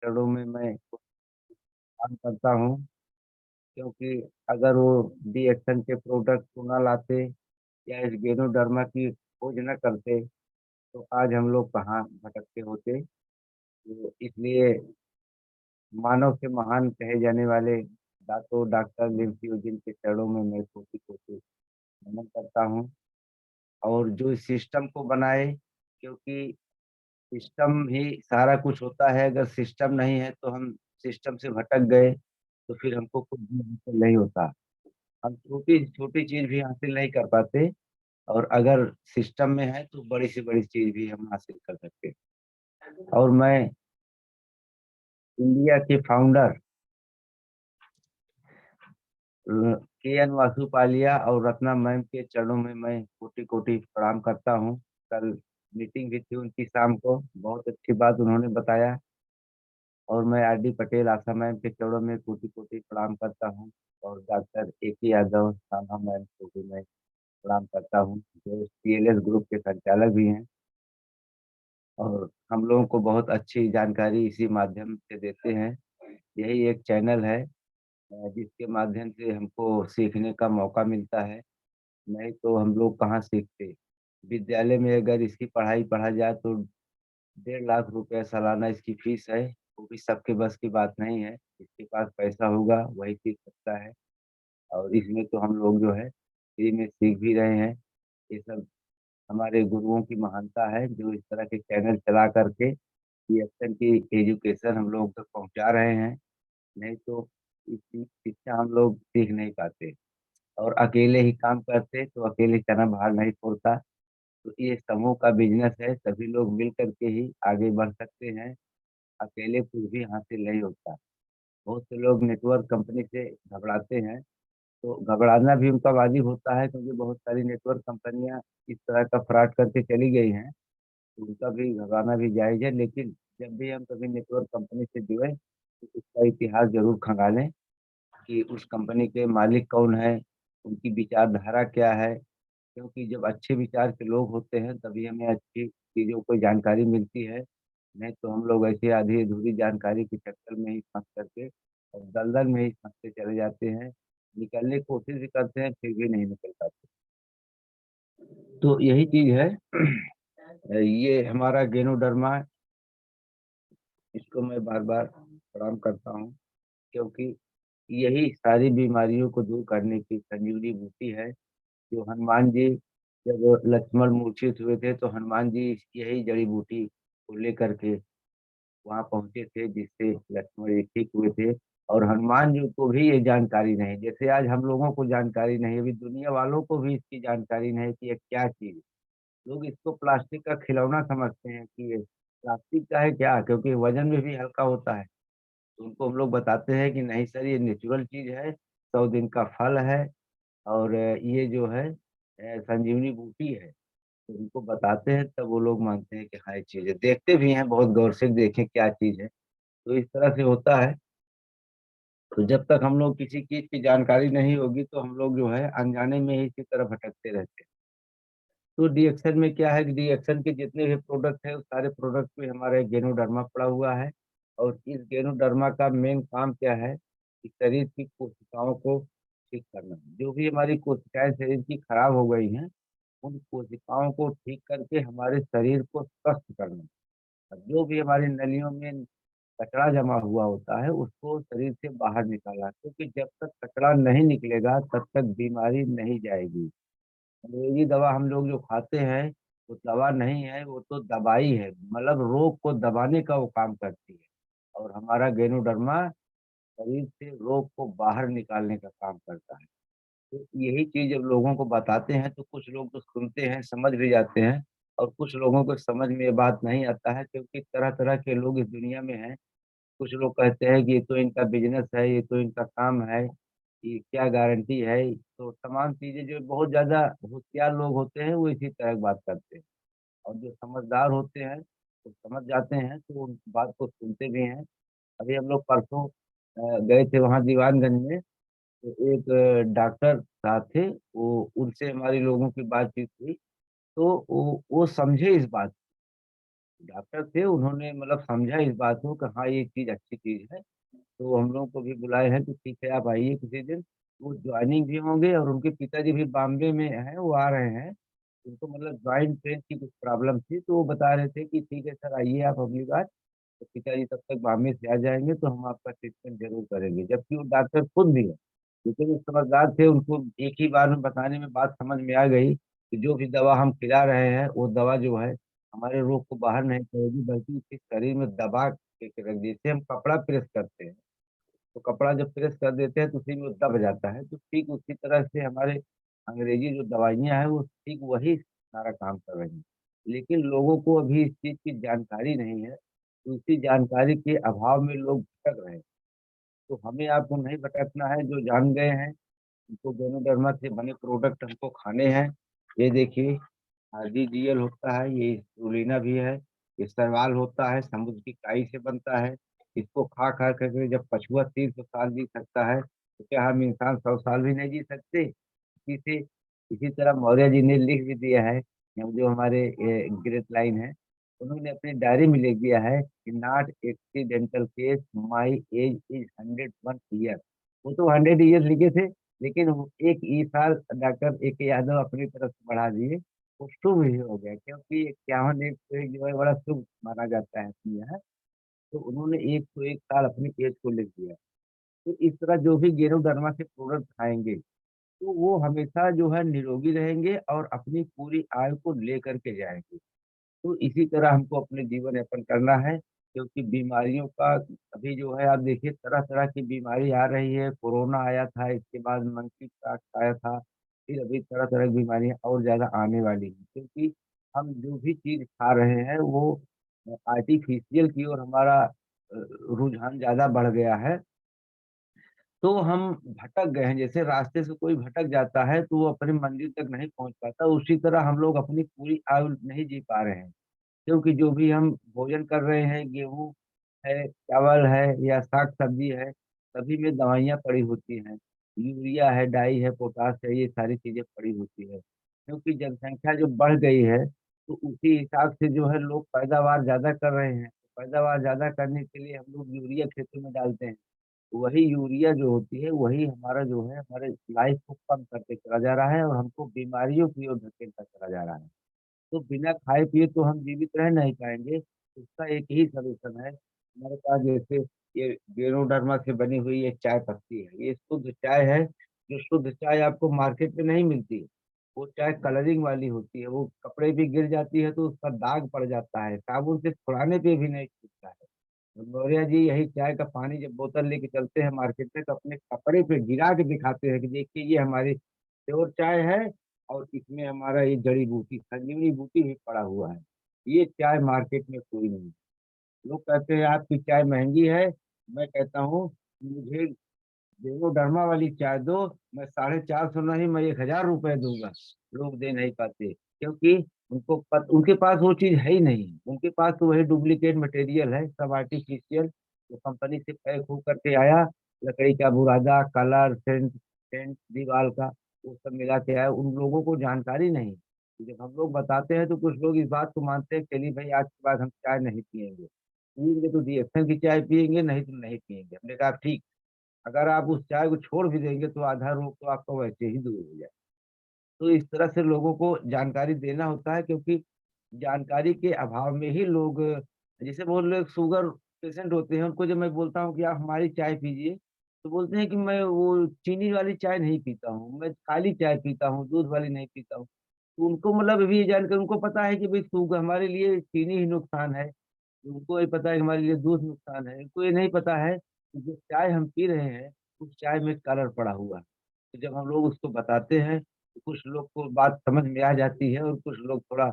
चरणों में मैं काम करता हूँ। क्योंकि अगर वो डी एक्शन के प्रोडक्ट को ना लाते या इस गेनोडर्मा की खोज न करते तो आज हम लोग कहाँ भटकते होते। तो इसलिए मानव से महान कहे जाने वाले दातो डॉक्टर लिम्फियोजिन के चरणों में मैं कोटि कोटि नमन करता हूँ। और जो इस सिस्टम को बनाए, क्योंकि सिस्टम ही सारा कुछ होता है। अगर सिस्टम नहीं है तो हम सिस्टम से भटक गए तो फिर हमको कुछ भी हासिल नहीं होता। हम छोटी छोटी चीज भी हासिल नहीं कर पाते, और अगर सिस्टम में है तो बड़ी से बड़ी चीज भी हम हासिल कर सकते हैं। और मैं इंडिया के फाउंडर के एन वासुपालिया और रत्ना मैम के चरणों में मैं कोटि कोटि प्रणाम करता हूँ। कल मीटिंग भी थी उनकी शाम को, बहुत अच्छी बात उन्होंने बताया। और मैं आर डी पटेल आशा मैम के चरणों में कोटि कोटि प्रणाम करता हूँ। और डॉक्टर ए के यादव सामा मैम को भी मैं प्रणाम करता हूँ, जो सीएलएस ग्रुप के संचालक भी हैं। और हम लोगों को बहुत अच्छी जानकारी इसी माध्यम से देते हैं। यही एक चैनल है जिसके माध्यम से हमको सीखने का मौका मिलता है। नहीं तो हम लोग कहाँ सीखते। विद्यालय में अगर इसकी पढ़ाई पढ़ा जाए तो 1.5 लाख रुपया सालाना इसकी फीस है। वो भी सबके बस की बात नहीं है। जिसके पास पैसा होगा वही सीख सकता है। और इसमें तो हम लोग जो है फ्री में सीख भी रहे हैं। ये सब हमारे गुरुओं की महानता है, जो इस तरह के चैनल चला करके ये एक्शन की एजुकेशन हम लोग तक पहुंचा रहे हैं। नहीं तो इसकी शिक्षा हम लोग सीख नहीं पाते। और अकेले ही काम करते तो अकेले चना बाहर नहीं फोड़ता। तो ये समूह का बिजनेस है, सभी लोग मिल करके ही आगे बढ़ सकते हैं। अकेले कुछ भी हासिल नहीं होता। बहुत से लोग नेटवर्क कंपनी से घबराते हैं, तो घबराना भी उनका वाजिब होता है, क्योंकि बहुत सारी नेटवर्क कंपनियां इस तरह का फ्रॉड करके चली गई हैं। तो उनका भी घबराना भी जायज है। लेकिन जब भी हम कभी नेटवर्क कंपनी से जुड़े तो उसका इतिहास जरूर खंगालें कि उस कंपनी के मालिक कौन है, उनकी विचारधारा क्या है। क्योंकि जब अच्छे विचार के लोग होते हैं तभी हमें अच्छी चीजों को जानकारी मिलती है। नहीं तो हम लोग ऐसे आधी अधूरी जानकारी के चक्कर में ही फंस करके और दलदल में ही फंसते चले जाते हैं। निकलने की कोशिश भी करते हैं फिर भी नहीं निकल पाते। तो यही चीज है। ये हमारा गेनोडर्मा, इसको मैं बार बार प्रणाम करता हूँ। क्योंकि यही सारी बीमारियों को दूर करने की संजीवनी बूटी है। जो हनुमान जी जब लक्ष्मण मूर्छित हुए थे तो हनुमान जी यही जड़ी बूटी को लेकर के वहां पहुंचे थे, जिससे लक्ष्मण जी ठीक हुए थे। और हनुमान जी को भी ये जानकारी नहीं, जैसे आज हम लोगों को जानकारी नहीं, अभी दुनिया वालों को भी इसकी जानकारी नहीं कि ये क्या चीज है। लोग इसको प्लास्टिक का खिलौना समझते हैं कि ये प्लास्टिक का है क्या, क्योंकि वजन में भी हल्का होता है। तो उनको हम लोग बताते हैं कि नहीं सर, ये नेचुरल चीज है, 100 दिन का फल है। और ये जो है संजीवनी बूटी है। तो उनको बताते हैं तब वो लोग मानते हैं कि हाँ ये चीज है। देखते भी हैं, बहुत गौर से देखें क्या चीज है। तो इस तरह से होता है। तो जब तक हम लोग किसी चीज की जानकारी नहीं होगी तो हम लोग जो है अनजाने में ही इसी तरह भटकते रहते हैं। तो डीएक्शन में क्या है कि डीएक्शन के जितने भी प्रोडक्ट है उस सारे प्रोडक्ट पे हमारे गेनोडर्मा पड़ा हुआ है। और इस गेनोडर्मा का मेन काम क्या है कि शरीर की कोशिकाओं को ठीक करना। जो भी हमारी कोशिकाएं शरीर की खराब हो गई हैं, उन कोशिकाओं को ठीक करके हमारे शरीर को स्वस्थ करना। और जो भी हमारी नलियों में कचरा जमा हुआ होता है उसको शरीर से बाहर निकालना, क्योंकि जब तक कचरा नहीं निकलेगा तब तक बीमारी नहीं जाएगी। अंग्रेजी दवा हम लोग जो खाते हैं वो दवा नहीं है, वो तो दवाई है, मतलब रोग को दबाने का वो काम करती है। और हमारा गेनोडर्मा शरीर से रोग को बाहर निकालने का काम करता है। तो यही चीज जब लोगों को बताते हैं तो कुछ लोग तो सुनते हैं, समझ भी जाते हैं। और कुछ लोगों को समझ में ये बात नहीं आता है, क्योंकि तरह तरह के लोग इस दुनिया में हैं। कुछ लोग कहते हैं कि ये तो इनका बिजनेस है, ये तो इनका काम है, ये क्या गारंटी है। तो तमाम चीजें जो बहुत ज्यादा होशियार लोग होते हैं वो इसी तरह की बात करते हैं। और जो समझदार होते हैं तो समझ जाते हैं, तो उन बात को सुनते भी हैं। अभी हम लोग परसों गए थे वहाँ दीवानगंज में। तो एक डॉक्टर साहब थे, वो उनसे हमारी लोगों की बातचीत हुई। तो वो समझे इस बात डॉक्टर थे, उन्होंने मतलब समझा इस बात को कि हाँ ये चीज अच्छी चीज है। तो हम लोग को भी बुलाए हैं कि ठीक है आप आइए किसी दिन। वो ज्वाइनिंग भी होंगे, और उनके पिताजी भी बॉम्बे में हैं, वो आ रहे हैं। उनको मतलब ज्वाइंट पेन की कुछ प्रॉब्लम थी, तो वो बता रहे थे कि ठीक है सर आइए आप अगली बार। तो पिताजी तब तक बॉम्बे से आ जाएंगे तो हम आपका ट्रीटमेंट जरूर करेंगे, जबकि वो डॉक्टर खुद भी है। लेकिन वो समझदार थे, उनको एक ही बार में बताने में बात समझ में आ गई कि जो भी दवा हम खिला रहे हैं वो दवा जो है हमारे रोग को बाहर नहीं करेगी, बल्कि इसके शरीर में दबा के रख दी। जैसे हम कपड़ा प्रेस करते हैं, तो कपड़ा जब प्रेस कर देते हैं तो उसी में वो दब जाता है, तो ठीक उसी तरह से हमारे अंग्रेजी जो दवाइयाँ हैं वो ठीक वही सारा काम कर रही हैं। लेकिन लोगों को अभी इस चीज की जानकारी नहीं है, तो उसी जानकारी के अभाव में लोग भटक रहे हैं। तो हमें आपको नहीं भटकना है, जो जान गए हैं उनको दोनों से बने प्रोडक्ट हमको खाने हैं। ये देखिए, आरडीजीएल होता है, ये स्पिरुलिना भी है, ये शैवाल होता है, समुद्र की काई से बनता है। इसको खा खा करके जब कछुआ 300 साल जी सकता है, तो क्या हम इंसान 100 साल भी नहीं जी सकते? इसी से इसी तरह मौर्य जी ने लिख भी दिया है, जो हमारे ग्रेट लाइन है, उन्होंने अपनी डायरी में लिख दिया है कि not accidental case, my age is 101 year. वो तो 100 ईयर लिखे थे, लेकिन वो एक ई साल डॉक्टर ए के यादव अपनी तरफ से बढ़ा दिए। वो शुभ ही हो गया, क्योंकि 51 एक तो एक जो है बड़ा शुभ माना जाता है अपने यहाँ। तो उन्होंने 101 साल अपनी एज को लिख दिया। तो इस तरह जो भी गेरोडर्मा के प्रोडक्ट खाएंगे, तो वो हमेशा जो है निरोगी रहेंगे और अपनी पूरी आयु को लेकर के जाएंगे। तो इसी तरह हमको अपने जीवन यापन करना है, क्योंकि बीमारियों का अभी जो है आप देखिए तरह तरह की बीमारी आ रही है। कोरोना आया था, इसके बाद मंकी पॉक्स आया था, फिर अभी तरह तरह की बीमारियां और ज्यादा आने वाली हैं, क्योंकि हम जो भी चीज खा रहे हैं वो आर्टिफिशियल की ओर हमारा रुझान ज्यादा बढ़ गया है। तो हम भटक गए हैं, जैसे रास्ते से कोई भटक जाता है तो वो अपने मंजिल तक नहीं पहुंच पाता, उसी तरह हम लोग अपनी पूरी आयु नहीं जी पा रहे हैं। क्योंकि जो भी हम भोजन कर रहे हैं, गेहूं है, चावल है या साग सब्जी है, सभी में दवाइयाँ पड़ी होती हैं। यूरिया है, डाई है, पोटाश है, ये सारी चीजें पड़ी होती है। क्योंकि जनसंख्या जो बढ़ गई है, तो उसी हिसाब से जो है लोग पैदावार ज्यादा कर रहे हैं। पैदावार ज्यादा करने के लिए हम लोग यूरिया खेतों में डालते हैं। वही यूरिया जो होती है वही हमारा जो है हमारे लाइफ को कम करके चला जा रहा है, और हमको बीमारियों की ओर धकेलता चला जा रहा है। तो बिना खाए पिए तो हम जीवित रह नहीं पाएंगे। उसका एक ही सलूशन है हमारे पास। जैसे ये गेनोडर्मा से बनी हुई ये चाय पत्ती है, ये शुद्ध चाय है। जो शुद्ध चाय आपको मार्केट में नहीं मिलती, वो चाय कलरिंग वाली होती है। वो कपड़े पे गिर जाती है तो उसका दाग पड़ जाता है, साबुन से छुड़ाने पे भी नहीं छूटता है। तो गौरिया जी यही चाय का पानी जब बोतल लेके चलते हैं मार्केट में, तो अपने कपड़े पे गिरा के दिखाते हैं कि देखिए ये हमारी प्योर चाय है, और इसमें हमारा ये जड़ी बूटी संजीवनी बूटी भी पड़ा हुआ है। ये चाय मार्केट में कोई नहीं है। लोग कहते हैं आपकी चाय महंगी है, मैं कहता हूँ मुझे डेमोडर्मा वाली चाय दो, मैं 450 नहीं, मैं 1000 रुपए दूंगा। लोग दे नहीं पाते, क्योंकि उनके पास वो चीज है ही नहीं। उनके पास तो वही डुप्लीकेट मटेरियल है, सब आर्टिफिशियल, जो कंपनी से पैक हो करके आया। लकड़ी का बुरादा, कलर, सेंट सेंट दीवार का, वो सब मिला के आया। उन लोगों को जानकारी नहीं। जब हम लोग बताते हैं तो कुछ लोग इस बात को मानते हैं, चलिए भाई आज के बाद हम चाय नहीं पियेंगे, पियेंगे तो डीएसएन की चाय पियेंगे, नहीं तो नहीं पियेंगे। हमने कहा ठीक, अगर आप उस चाय को छोड़ भी देंगे तो आधा रोग तो आपका वैसे ही दूर हो जाए। तो इस तरह से लोगों को जानकारी देना होता है, क्योंकि जानकारी के अभाव में ही लोग, जैसे बहुत लोग शुगर पेशेंट होते हैं, उनको जब मैं बोलता हूँ कि आप हमारी चाय पीजिए, तो बोलते हैं कि मैं वो चीनी वाली चाय नहीं पीता हूँ, मैं काली चाय पीता हूँ, दूध वाली नहीं पीता हूँ। तो उनको मतलब अभी ये जानकर उनको पता है कि भाई शुगर हमारे लिए चीनी ही नुकसान है, उनको ये पता है कि हमारे लिए दूध नुकसान है। इनको ये नहीं पता है कि जो चाय हम पी रहे हैं उस चाय में कलर पड़ा हुआ है। तो जब हम लोग उसको बताते हैं तो कुछ लोग को बात समझ में आ जाती है, और कुछ लोग थोड़ा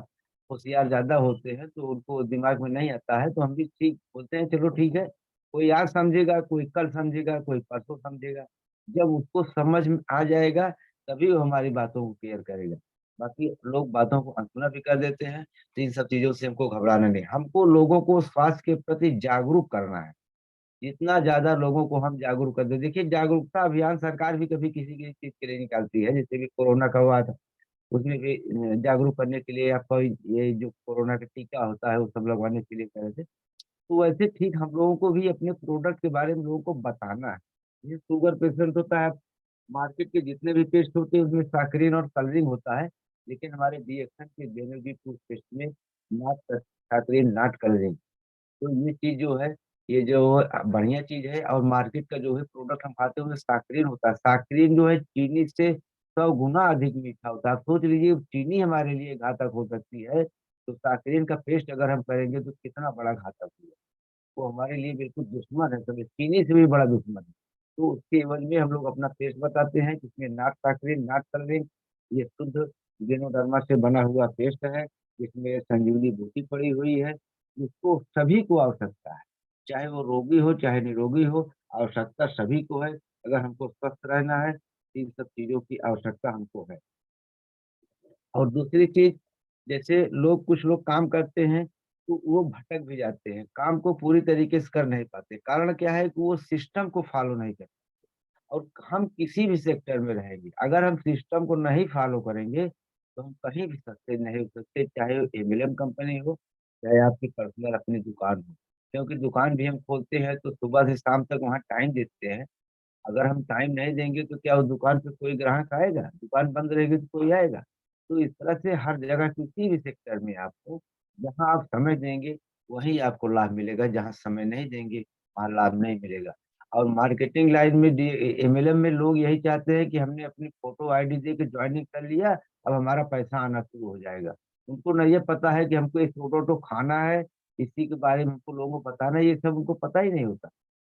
होशियार ज्यादा होते हैं तो उनको दिमाग में नहीं आता है। तो हम भी ठीक बोलते हैं, चलो ठीक है, कोई आज समझेगा, कोई कल समझेगा, कोई परसों समझेगा। जब उसको समझ में आ जाएगा तभी वो हमारी बातों को केयर करेगा। बाकी लोग बातों को अनसुना भी कर देते हैं। तो इन सब चीजों से हमको घबराना नहीं, हमको लोगों को स्वास्थ्य के प्रति जागरूक करना है। जितना ज्यादा लोगों को हम जागरूक कर दे, देखिए जागरूकता अभियान सरकार भी कभी किसी किसी चीज के लिए निकालती है, जैसे कि कोरोना का हुआ था। उसमें भी जागरूक करने के लिए आपका ये जो कोरोना का टीका होता है वो सब लगवाने के लिए कह रहे थे। तो वैसे ठीक हम लोगों को भी अपने प्रोडक्ट के बारे में लोगों को बताना है। ये शुगर पेशेंट होता है, मार्केट के जितने भी पेस्ट होते हैं उसमें साकरीन और कलरिंग होता है, लेकिन हमारे डीएक्सन के जेनेटिव टूथपेस्ट में नॉट साकरीन नॉट कलरिंग। तो ये चीज जो है, ये जो बढ़िया चीज है। और मार्केट का जो है प्रोडक्ट हम खाते हैं उसमें साकरीन होता है। साकरीन जो है चीनी से 100 गुना अधिक मीठा होता है। आप सोच लीजिए चीनी हमारे लिए घातक हो सकती है, तो साकरीन का पेस्ट अगर हम करेंगे तो कितना बड़ा घातक होगा। वो हमारे लिए बिल्कुल दुश्मन है, तो चीनी से भी बड़ा दुश्मन है। तो उसके एवज में हम लोग अपना पेस्ट बताते हैं, जिसमें नाक साकरीन नाक कलरिंग, ये शुद्ध गेनोडर्मा से बना हुआ पेस्ट है, जिसमें संजीवनी बूटी पड़ी हुई है। इसको सभी को आवश्यकता है, चाहे वो रोगी हो चाहे निरोगी हो, आवश्यकता सभी को है। अगर हमको स्वस्थ रहना है तो इन सब चीजों की आवश्यकता हमको है। और दूसरी चीज, जैसे लोग कुछ लोग काम करते हैं तो वो भटक भी जाते हैं, काम को पूरी तरीके से कर नहीं पाते। कारण क्या है कि वो सिस्टम को फॉलो नहीं करते। और हम किसी भी सेक्टर में रहेंगे, अगर हम सिस्टम को नहीं फॉलो करेंगे तो हम कहीं भी सक्सेस नहीं हो सकते, चाहे एमएलएम कंपनी हो, चाहे आपकी पर्सनल अपनी दुकान हो। क्योंकि दुकान भी हम खोलते हैं तो सुबह से शाम तक वहाँ टाइम देते हैं। अगर हम टाइम नहीं देंगे तो क्या उस दुकान पे कोई ग्राहक आएगा? दुकान बंद रहेगी तो कोई आएगा? तो इस तरह से हर जगह किसी भी सेक्टर में आपको, जहाँ आप समय देंगे वहीं आपको लाभ मिलेगा, जहाँ समय नहीं देंगे वहाँ लाभ नहीं मिलेगा। और मार्केटिंग लाइन में एमएलएम में लोग यही चाहते हैं कि हमने अपनी फोटो आईडी दे के ज्वाइनिंग कर लिया, अब हमारा पैसा आना शुरू हो जाएगा। उनको नहीं ये पता है कि हमको एक प्रोडक्ट को खाना है, इसी के बारे में हमको लोगों को बताना है, ये सब उनको पता ही नहीं होता।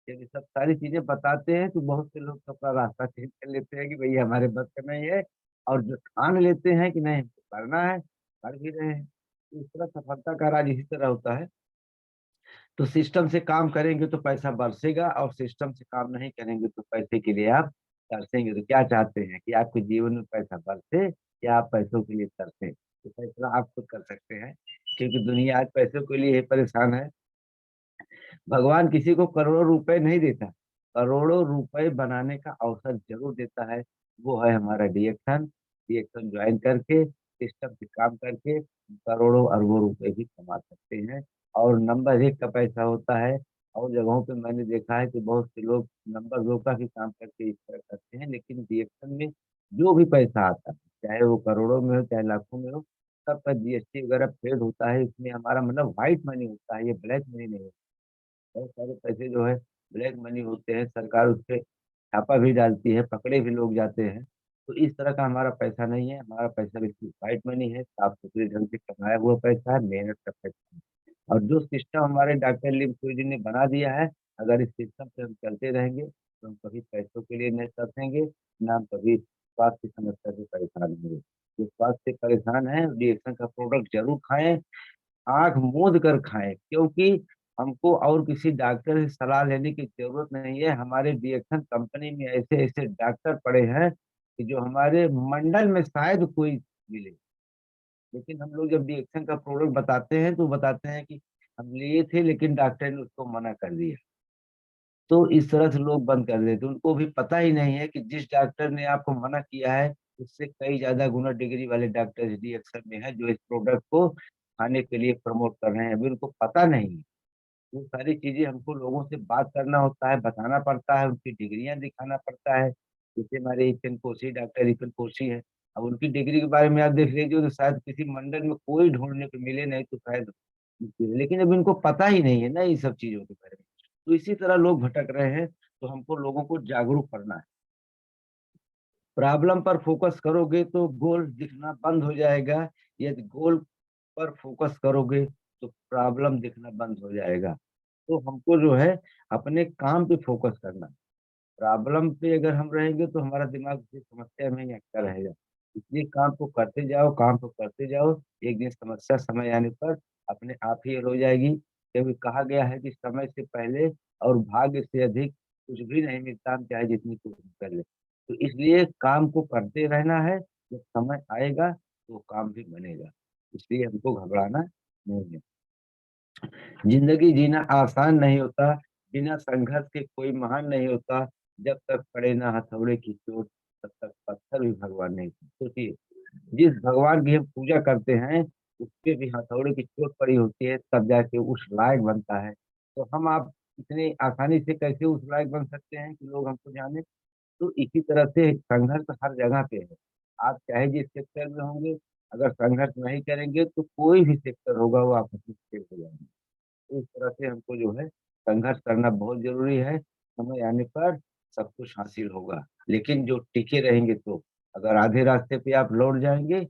जब ये सब सारी चीजें बताते हैं तो बहुत से लोग तो अपना रास्ता चेंज कर लेते हैं कि भैया हमारे बस का नहीं है। और जो ठान लेते हैं कि नहीं हमको करना है, कर भी रहे हैं। तो इस तरह सफलता का राज इसी तरह होता है। तो सिस्टम से काम करेंगे तो पैसा बरसेगा, और सिस्टम से काम नहीं करेंगे तो पैसे के लिए आप तरसेंगे। तो क्या चाहते हैं कि आपके जीवन में पैसा बरसे या आप पैसों के लिए तरसें? तो फैसला आप खुद कर सकते हैं, क्योंकि दुनिया आज पैसों के लिए ही परेशान है। भगवान किसी को करोड़ों रुपए नहीं देता, करोड़ों रुपए बनाने का अवसर जरूर देता है। वो है हमारा डीएक्शन। डीएक्शन ज्वाइन करके सिस्टम पे काम करके करोड़ों अरबों रुपए भी कमा सकते हैं। और नंबर एक का पैसा होता है। और जगहों पे मैंने देखा है कि बहुत से लोग नंबर दो का भी काम करके इस तरह करते हैं, लेकिन डीएक्शन में जो भी पैसा आता है, चाहे वो करोड़ों में हो चाहे लाखों में हो, सबका जीएसटी वगैरह पेड होता है। इसमें हमारा मतलब व्हाइट मनी होता है, ये ब्लैक मनी नहीं होता। बहुत सारे पैसे जो है ब्लैक मनी होते हैं, सरकार उस पे छापा भी डालती है, पकड़े भी लोग जाते हैं। तो इस तरह का हमारा पैसा नहीं है, हमारा पैसा बिल्कुल वाइट मनी है, साफ सुथरे ढंग से कमाया हुआ पैसा है, मेहनत का पैसा है। और जो सिस्टम हमारे डॉक्टर लिम्स जी ने बना दिया है, अगर इस सिस्टम से हम चलते रहेंगे तो हम कभी पैसों के लिए नहीं तरसेंगे, ना हम कभी स्वास्थ्य की समस्या से परेशान होंगे। जो स्वास्थ्य से परेशान है रिएक्शन का प्रोडक्ट जरूर खाएं, आंख मूंद कर खाएं, क्योंकि हमको और किसी डॉक्टर से सलाह लेने की जरूरत नहीं है। हमारे डीएक्शन कंपनी में ऐसे ऐसे डॉक्टर पड़े हैं कि जो हमारे मंडल में शायद कोई मिले। लेकिन हम लोग जब डीएक्शन का प्रोडक्ट बताते हैं तो बताते हैं कि हम लिए थे लेकिन डॉक्टर ने उसको मना कर दिया। तो इस तरह से लोग बंद कर देते, उनको भी पता ही नहीं है कि जिस डॉक्टर ने आपको मना किया है उससे कई ज्यादा गुना डिग्री वाले डॉक्टर डीएक्शन में है, जो इस प्रोडक्ट को खाने के लिए प्रमोट कर रहे हैं, अभी उनको पता नहीं है। वो सारी चीजें हमको लोगों से बात करना होता है, बताना पड़ता है, उनकी डिग्रियां दिखाना पड़ता है। जैसे हमारे ईचन कोशी डॉक्टर ईचन कोशी है, अब उनकी डिग्री के बारे में आप देख लीजिए तो शायद किसी मंडल में कोई ढूंढने को मिले नहीं तो शायद लेकिन अब इनको पता ही नहीं है ना ये सब चीजों के बारे में। तो इसी तरह लोग भटक रहे हैं। तो हमको लोगों को जागरूक करना है। प्रॉब्लम पर फोकस करोगे तो गोल दिखना बंद हो जाएगा, यदि गोल पर फोकस करोगे तो प्रॉब्लम दिखना बंद हो जाएगा। तो हमको जो है अपने काम पे फोकस करना है। प्रॉब्लम पे अगर हम रहेंगे तो हमारा दिमाग उसी समस्या में ही अटका रहेगा। इसलिए काम को करते जाओ, काम को करते जाओ। एक दिन समस्या समय आने पर अपने आप ही हल हो जाएगी, क्योंकि कहा गया है कि समय से पहले और भाग्य से अधिक कुछ भी नहीं मिलता, हम चाहे जितनी कोशिश कर ले। तो इसलिए काम को करते रहना है, जब समय आएगा तो काम भी बनेगा। इसलिए हमको घबराना नहीं है। जिंदगी जीना आसान नहीं होता, बिना संघर्ष के कोई महान नहीं होता। जब तक पड़े ना हथौड़े की चोट तब तक पत्थर भी भगवान नहीं थे। सोचिए, जिस भगवान की हम पूजा करते हैं उसके भी हथौड़े की चोट पड़ी होती है, तब जाके उस लायक बनता है। तो हम आप इतने आसानी से कैसे उस लायक बन सकते हैं कि लोग हमको जाने? तो इसी तरह से संघर्ष हर जगह पे है। आप चाहे जिस सेक्टर में होंगे, अगर संघर्ष नहीं करेंगे तो कोई भी सेक्टर होगा वो आपस में फेल हो जाएंगे। तो इस तरह से हमको जो है संघर्ष करना बहुत जरूरी है। समय आने पर सब कुछ हासिल होगा। लेकिन जो टिके रहेंगे तो, अगर आधे रास्ते पे आप लौट जाएंगे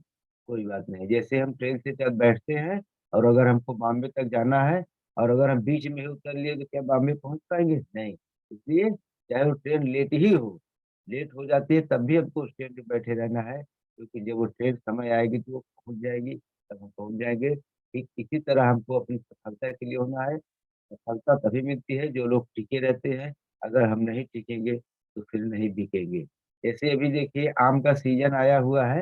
कोई बात नहीं। जैसे हम ट्रेन से जब बैठते हैं और अगर हमको बॉम्बे तक जाना है और अगर हम बीच में ही उतर लिए तो क्या बॉम्बे पहुंच पाएंगे? नहीं। इसलिए चाहे वो ट्रेन लेट ही हो, लेट हो जाती है तब भी हमको उस ट्रेन पे बैठे रहना है, क्योंकि जब वो ट्रेन समय आएगी तो वो पहुंच जाएगी, तब हम पहुंच जाएंगे। ठीक इसी तरह हमको अपनी सफलता के लिए होना है। सफलता तभी मिलती है जो लोग टिके रहते हैं। अगर हम नहीं टिकेंगे तो फिर नहीं बिकेंगे। जैसे अभी देखिए आम का सीजन आया हुआ है,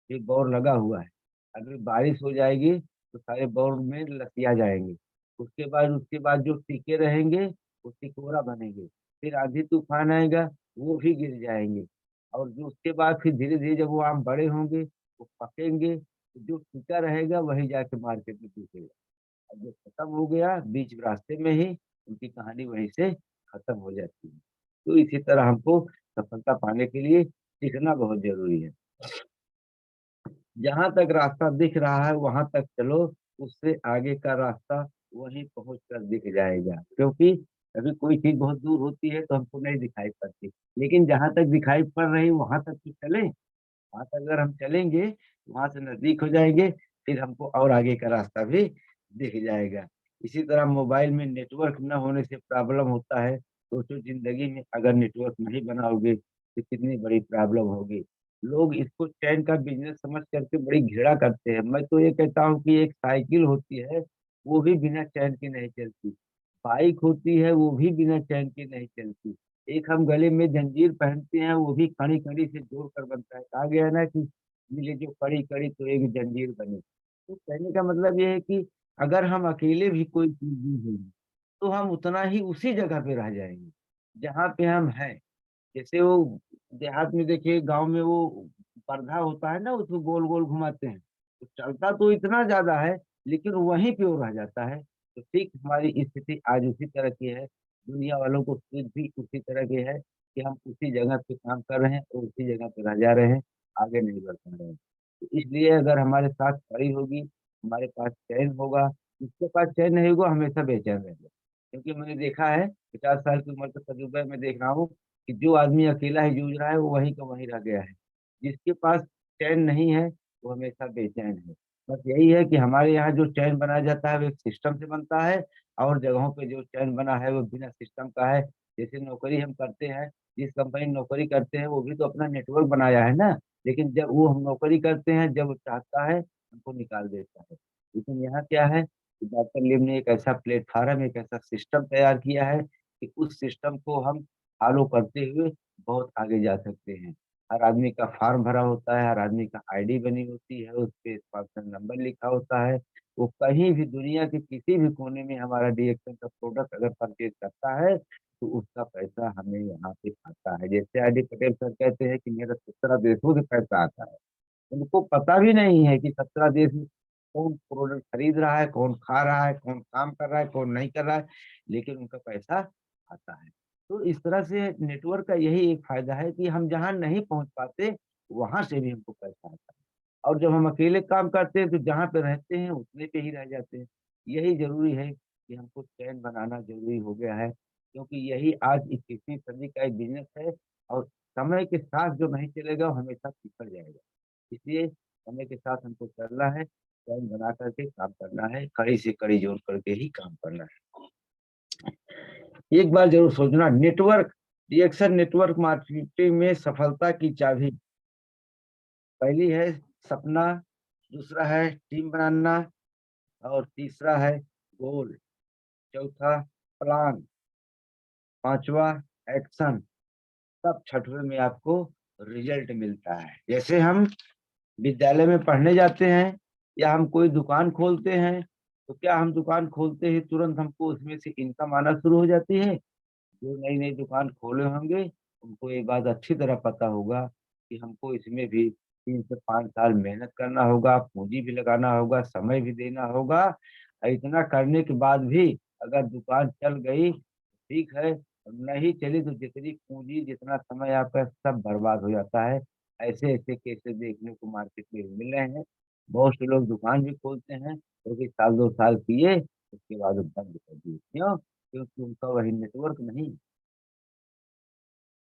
ये बौर लगा हुआ है। अगर बारिश हो जाएगी तो सारे बौर में लसिया जाएंगे। उसके बाद जो टिके रहेंगे वो टिकोरा बनेंगे। फिर आंधी तूफान आएगा, वो भी गिर जाएंगे। और जो उसके बाद फिर धीरे धीरे जब वो आम बड़े होंगे, वो पकेंगे, तो जो टिका रहेगा वही जाके मार्केट में बिकेगा। और जो खत्म हो गया बीच रास्ते में ही, उनकी कहानी वहीं से खत्म हो जाती है। तो इसी तरह हमको सफलता पाने के लिए सीखना बहुत जरूरी है। जहां तक रास्ता दिख रहा है वहां तक चलो, उससे आगे का रास्ता वहीं पहुंच कर दिख जाएगा। क्योंकि अभी कोई चीज बहुत दूर होती है तो हमको नहीं दिखाई पड़ती, लेकिन जहां तक दिखाई पड़ रही वहां तक तो चले। वहां तक अगर हम चलेंगे वहां से नजदीक हो जाएंगे, फिर हमको और आगे का रास्ता भी दिख जाएगा। इसी तरह मोबाइल में नेटवर्क न होने से प्रॉब्लम होता है। सोचो जिंदगी में अगर नेटवर्क नहीं बनाओगे तो कितनी बड़ी प्रॉब्लम होगी। लोग इसको चैन का बिजनेस समझ करके बड़ी घृणा करते हैं। मैं तो ये कहता हूँ कि एक साइकिल होती है, वो भी बिना चैन के नहीं चलती। बाइक होती है, वो भी बिना चैन के नहीं चलती। एक हम गले में जंजीर पहनते हैं, वो भी कड़ी कड़ी से जोड़ कर बनता है। कहा गया है ना कि मिले जो कड़ी कड़ी तो एक जंजीर बनी। तो कहने का मतलब ये है कि अगर हम अकेले भी कोई चीज नहीं होगी तो हम उतना ही उसी जगह पे रह जाएंगे जहाँ पे हम हैं। जैसे वो देहात में देखिए, गांव में वो पर्दा होता है ना, उसको गोल गोल घुमाते हैं, तो चलता तो इतना ज्यादा है लेकिन वहीं पे वो रह जाता है। तो ठीक हमारी स्थिति आज उसी तरह की है। दुनिया वालों को सोच भी उसी तरह की है कि हम उसी जगह पे काम कर रहे हैं और उसी जगह पे रह जा रहे हैं, आगे नहीं बढ़ पा रहे हैं। तो इसलिए अगर हमारे साथ खड़ी होगी, हमारे पास चैन होगा। जिसके पास चैन नहीं होगा हमेशा बेचैन रहेगा। क्योंकि मैंने देखा है, 50 साल की उम्र का तजुर्बा में देख रहा हूँ कि जो आदमी अकेला ही जूझ रहा है वो वहीं का वहीं रह गया है। जिसके पास चैन नहीं है वो हमेशा बेचैन है। बस यही है कि हमारे यहाँ जो चैन बनाया जाता है वो एक सिस्टम से बनता है, और जगहों पे जो चैन बना है वो बिना सिस्टम का है। जैसे नौकरी हम करते हैं, जिस कंपनी में नौकरी करते हैं वो भी तो अपना नेटवर्क बनाया है ना। लेकिन जब वो हम नौकरी करते हैं, जब वो चाहता है हमको निकाल देता है। लेकिन यहाँ क्या है कि डॉक्टर लीम ने एक ऐसा प्लेटफार्म, एक ऐसा सिस्टम तैयार किया है कि उस सिस्टम को हम फॉलो करते हुए बहुत आगे जा सकते हैं। हर आदमी का फॉर्म भरा होता है, हर आदमी का आईडी बनी होती है, उस पे स्पॉन्सर नंबर लिखा होता है। वो कहीं भी दुनिया के किसी भी कोने में हमारा डीएक्शन का प्रोडक्ट अगर परचेज करता है तो उसका पैसा हमें यहाँ पे आता है। जैसे आर डी पटेल सर कहते हैं कि मेरा 17 देशों से पैसा आता है। उनको पता भी नहीं है कि 17 देश में कौन प्रोडक्ट खरीद रहा है, कौन खा रहा है, कौन काम कर रहा है, कौन नहीं कर रहा है, लेकिन उनका पैसा आता है। तो इस तरह से नेटवर्क का यही एक फायदा है कि हम जहाँ नहीं पहुंच पाते वहां से भी हमको पैसा आता है। और जब हम अकेले काम करते हैं तो जहाँ पे रहते हैं उतने पे ही रह जाते हैं। यही जरूरी है कि हमको चैन बनाना जरूरी हो गया है, क्योंकि यही आज 21वीं सदी का एक बिजनेस है। और समय के साथ जो नहीं चलेगा वो हमेशा पिछड़ जाएगा। इसलिए समय के साथ हमको चलना है, प्लान बना करके काम करना है, कड़ी से कड़ी जोड़ करके ही काम करना है। एक बार जरूर सोचना, नेटवर्क, रिएक्शन नेटवर्क मार्केटिंग में सफलता की चाबी। पहली है सपना, दूसरा है टीम बनाना, और तीसरा है गोल, चौथा प्लान, पांचवा एक्शन, तब छठवें में आपको रिजल्ट मिलता है। जैसे हम विद्यालय में पढ़ने जाते हैं या हम कोई दुकान खोलते हैं, तो क्या हम दुकान खोलते ही तुरंत हमको उसमें से इनकम आना शुरू हो जाती है? जो नई नई दुकान खोले होंगे उनको ये बात अच्छी तरह पता होगा कि हमको इसमें भी 3 से 5 साल मेहनत करना होगा, पूँजी भी लगाना होगा, समय भी देना होगा। इतना करने के बाद भी अगर दुकान चल गई, ठीक है, और नहीं चली तो जितनी पूँजी, जितना समय आपका सब बर्बाद हो जाता है। ऐसे-ऐसे केसेस देखने को मार्केट में मिल रहे हैं। बहुत से लोग दुकान भी खोलते हैं, वो भी साल 2 साल किए, उसके बाद वो बंद कर दिए। क्यों? क्योंकि उनका वही नेटवर्क नहीं।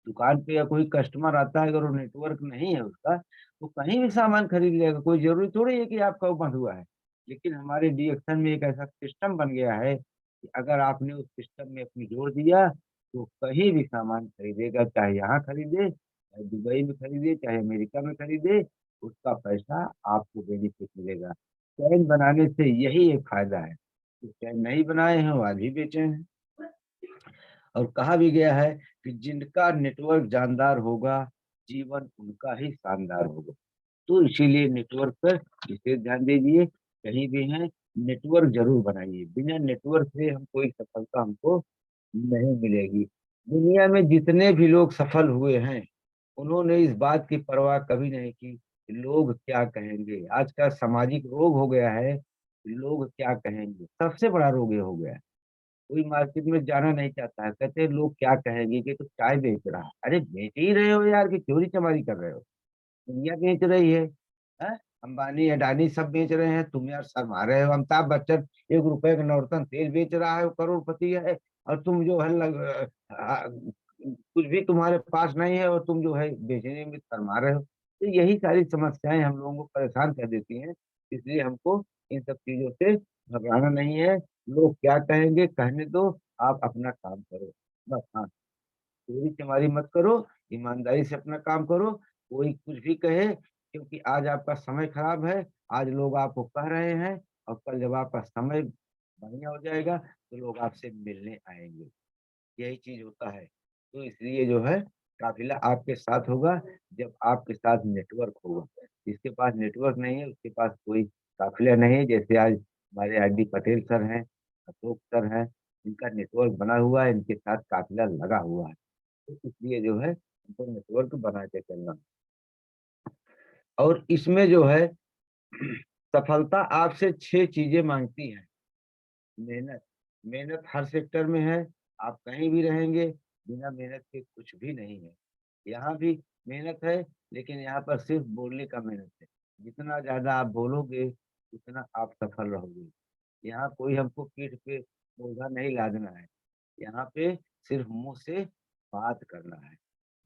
दुकान पे या कोई कस्टमर आता है, अगर वो नेटवर्क नहीं है उसका, तो कहीं भी सामान खरीद लेगा, कोई ज़रूरी थोड़ी है कि आपका वो बंद हुआ है। लेकिन हमारे डीएक्शन में एक ऐसा सिस्टम बन गया है कि अगर आपने उस सिस्टम में अपनी जोड़ दिया, तो कहीं भी सामान खरीदेगा, चाहे यहाँ खरीदे, चाहे दुबई में खरीदे, चाहे अमेरिका में खरीदे, उसका पैसा आपको बेनिफिट मिलेगा। चैन बनाने से यही एक फ़ायदा है। जो चैन नहीं बनाए हैं, वो आज भी बेचैन हैं। और कहा भी गया है कि जिनका नेटवर्क जानदार होगा, जीवन उनका ही शानदार होगा। तो इसीलिए नेटवर्क पर विशेष ध्यान दीजिए, कहीं भी हैं, नेटवर्क ज़रूर बनाइए। बिना नेटवर्क से हम कोई सफलता हमको नहीं मिलेगी। दुनिया में जितने भी लोग सफल हुए हैं, उन्होंने इस बात की परवाह कभी नहीं की कि लोग क्या कहेंगे। आज का सामाजिक रोग हो गया है, कि लोग क्या कहेंगे। सबसे बड़ा रोग ये हो गया है। कोई मार्केट में जाना नहीं चाहता है, कहते हैं लोग क्या कहेंगे कि तू चाय बेच रहा है। अरे बेच ही रहे हो यार, कि चोरी-चमारी कर रहे हो? दुनिया बेच रही है, हैं? अंबानी, अडानी सब बेच रहे हैं, तुम यार शर्मा रहे हो। अमिताभ बच्चन ₹1 का नॉर्टन तेल बेच रहा है, वो करोड़पति है, और तुम जो है कुछ भी तुम्हारे पास नहीं है और तुम जो है बेचने में शर्मा रहे हो। तो यही सारी समस्याएँ हम लोगों को परेशान कर देती हैं, इसलिए हमको इन सब चीज़ों से घबराना नहीं है। लोग क्या कहेंगे, कहने दो, आप अपना काम करो। बस हाँ। चोरी-चमारी मत करो, ईमानदारी से अपना काम करो, कोई कुछ भी कहे, क्योंकि आज आपका समय खराब है, आज लोग आपको कह रहे हैं, और कल जब आपका समय बढ़िया हो जाएगा, तो लोग आपसे मिलने आएँगे। यही चीज़ होता है। तो इसलिए जो है, काफ़िला आपके साथ होगा, जब आपके साथ नेटवर्क होगा। जिसके पास नेटवर्क नहीं है, उसके पास कोई काफ़िला नहीं है। जैसे आज हमारे आर.डी. पटेल सर हैं, अशोक सर हैं, इनका नेटवर्क बना हुआ है, इनके साथ काफ़िला लगा हुआ है। तो इसलिए जो है, हमको नेटवर्क बना के चलना। और इसमें जो है सफलता आपसे 6 चीज़ें माँगती है। मेहनत, मेहनत हर सेक्टर में है, आप कहीं भी रहेंगे, बिना मेहनत के कुछ भी नहीं है। यहाँ भी मेहनत है, लेकिन यहाँ पर सिर्फ़ बोलने का मेहनत है। जितना ज़्यादा आप बोलोगे, उतना आप सफल रहोगे। यहाँ कोई हमको पीठ पे बोझा नहीं लादना है। यहाँ पे सिर्फ़ मुँह से बात करना है।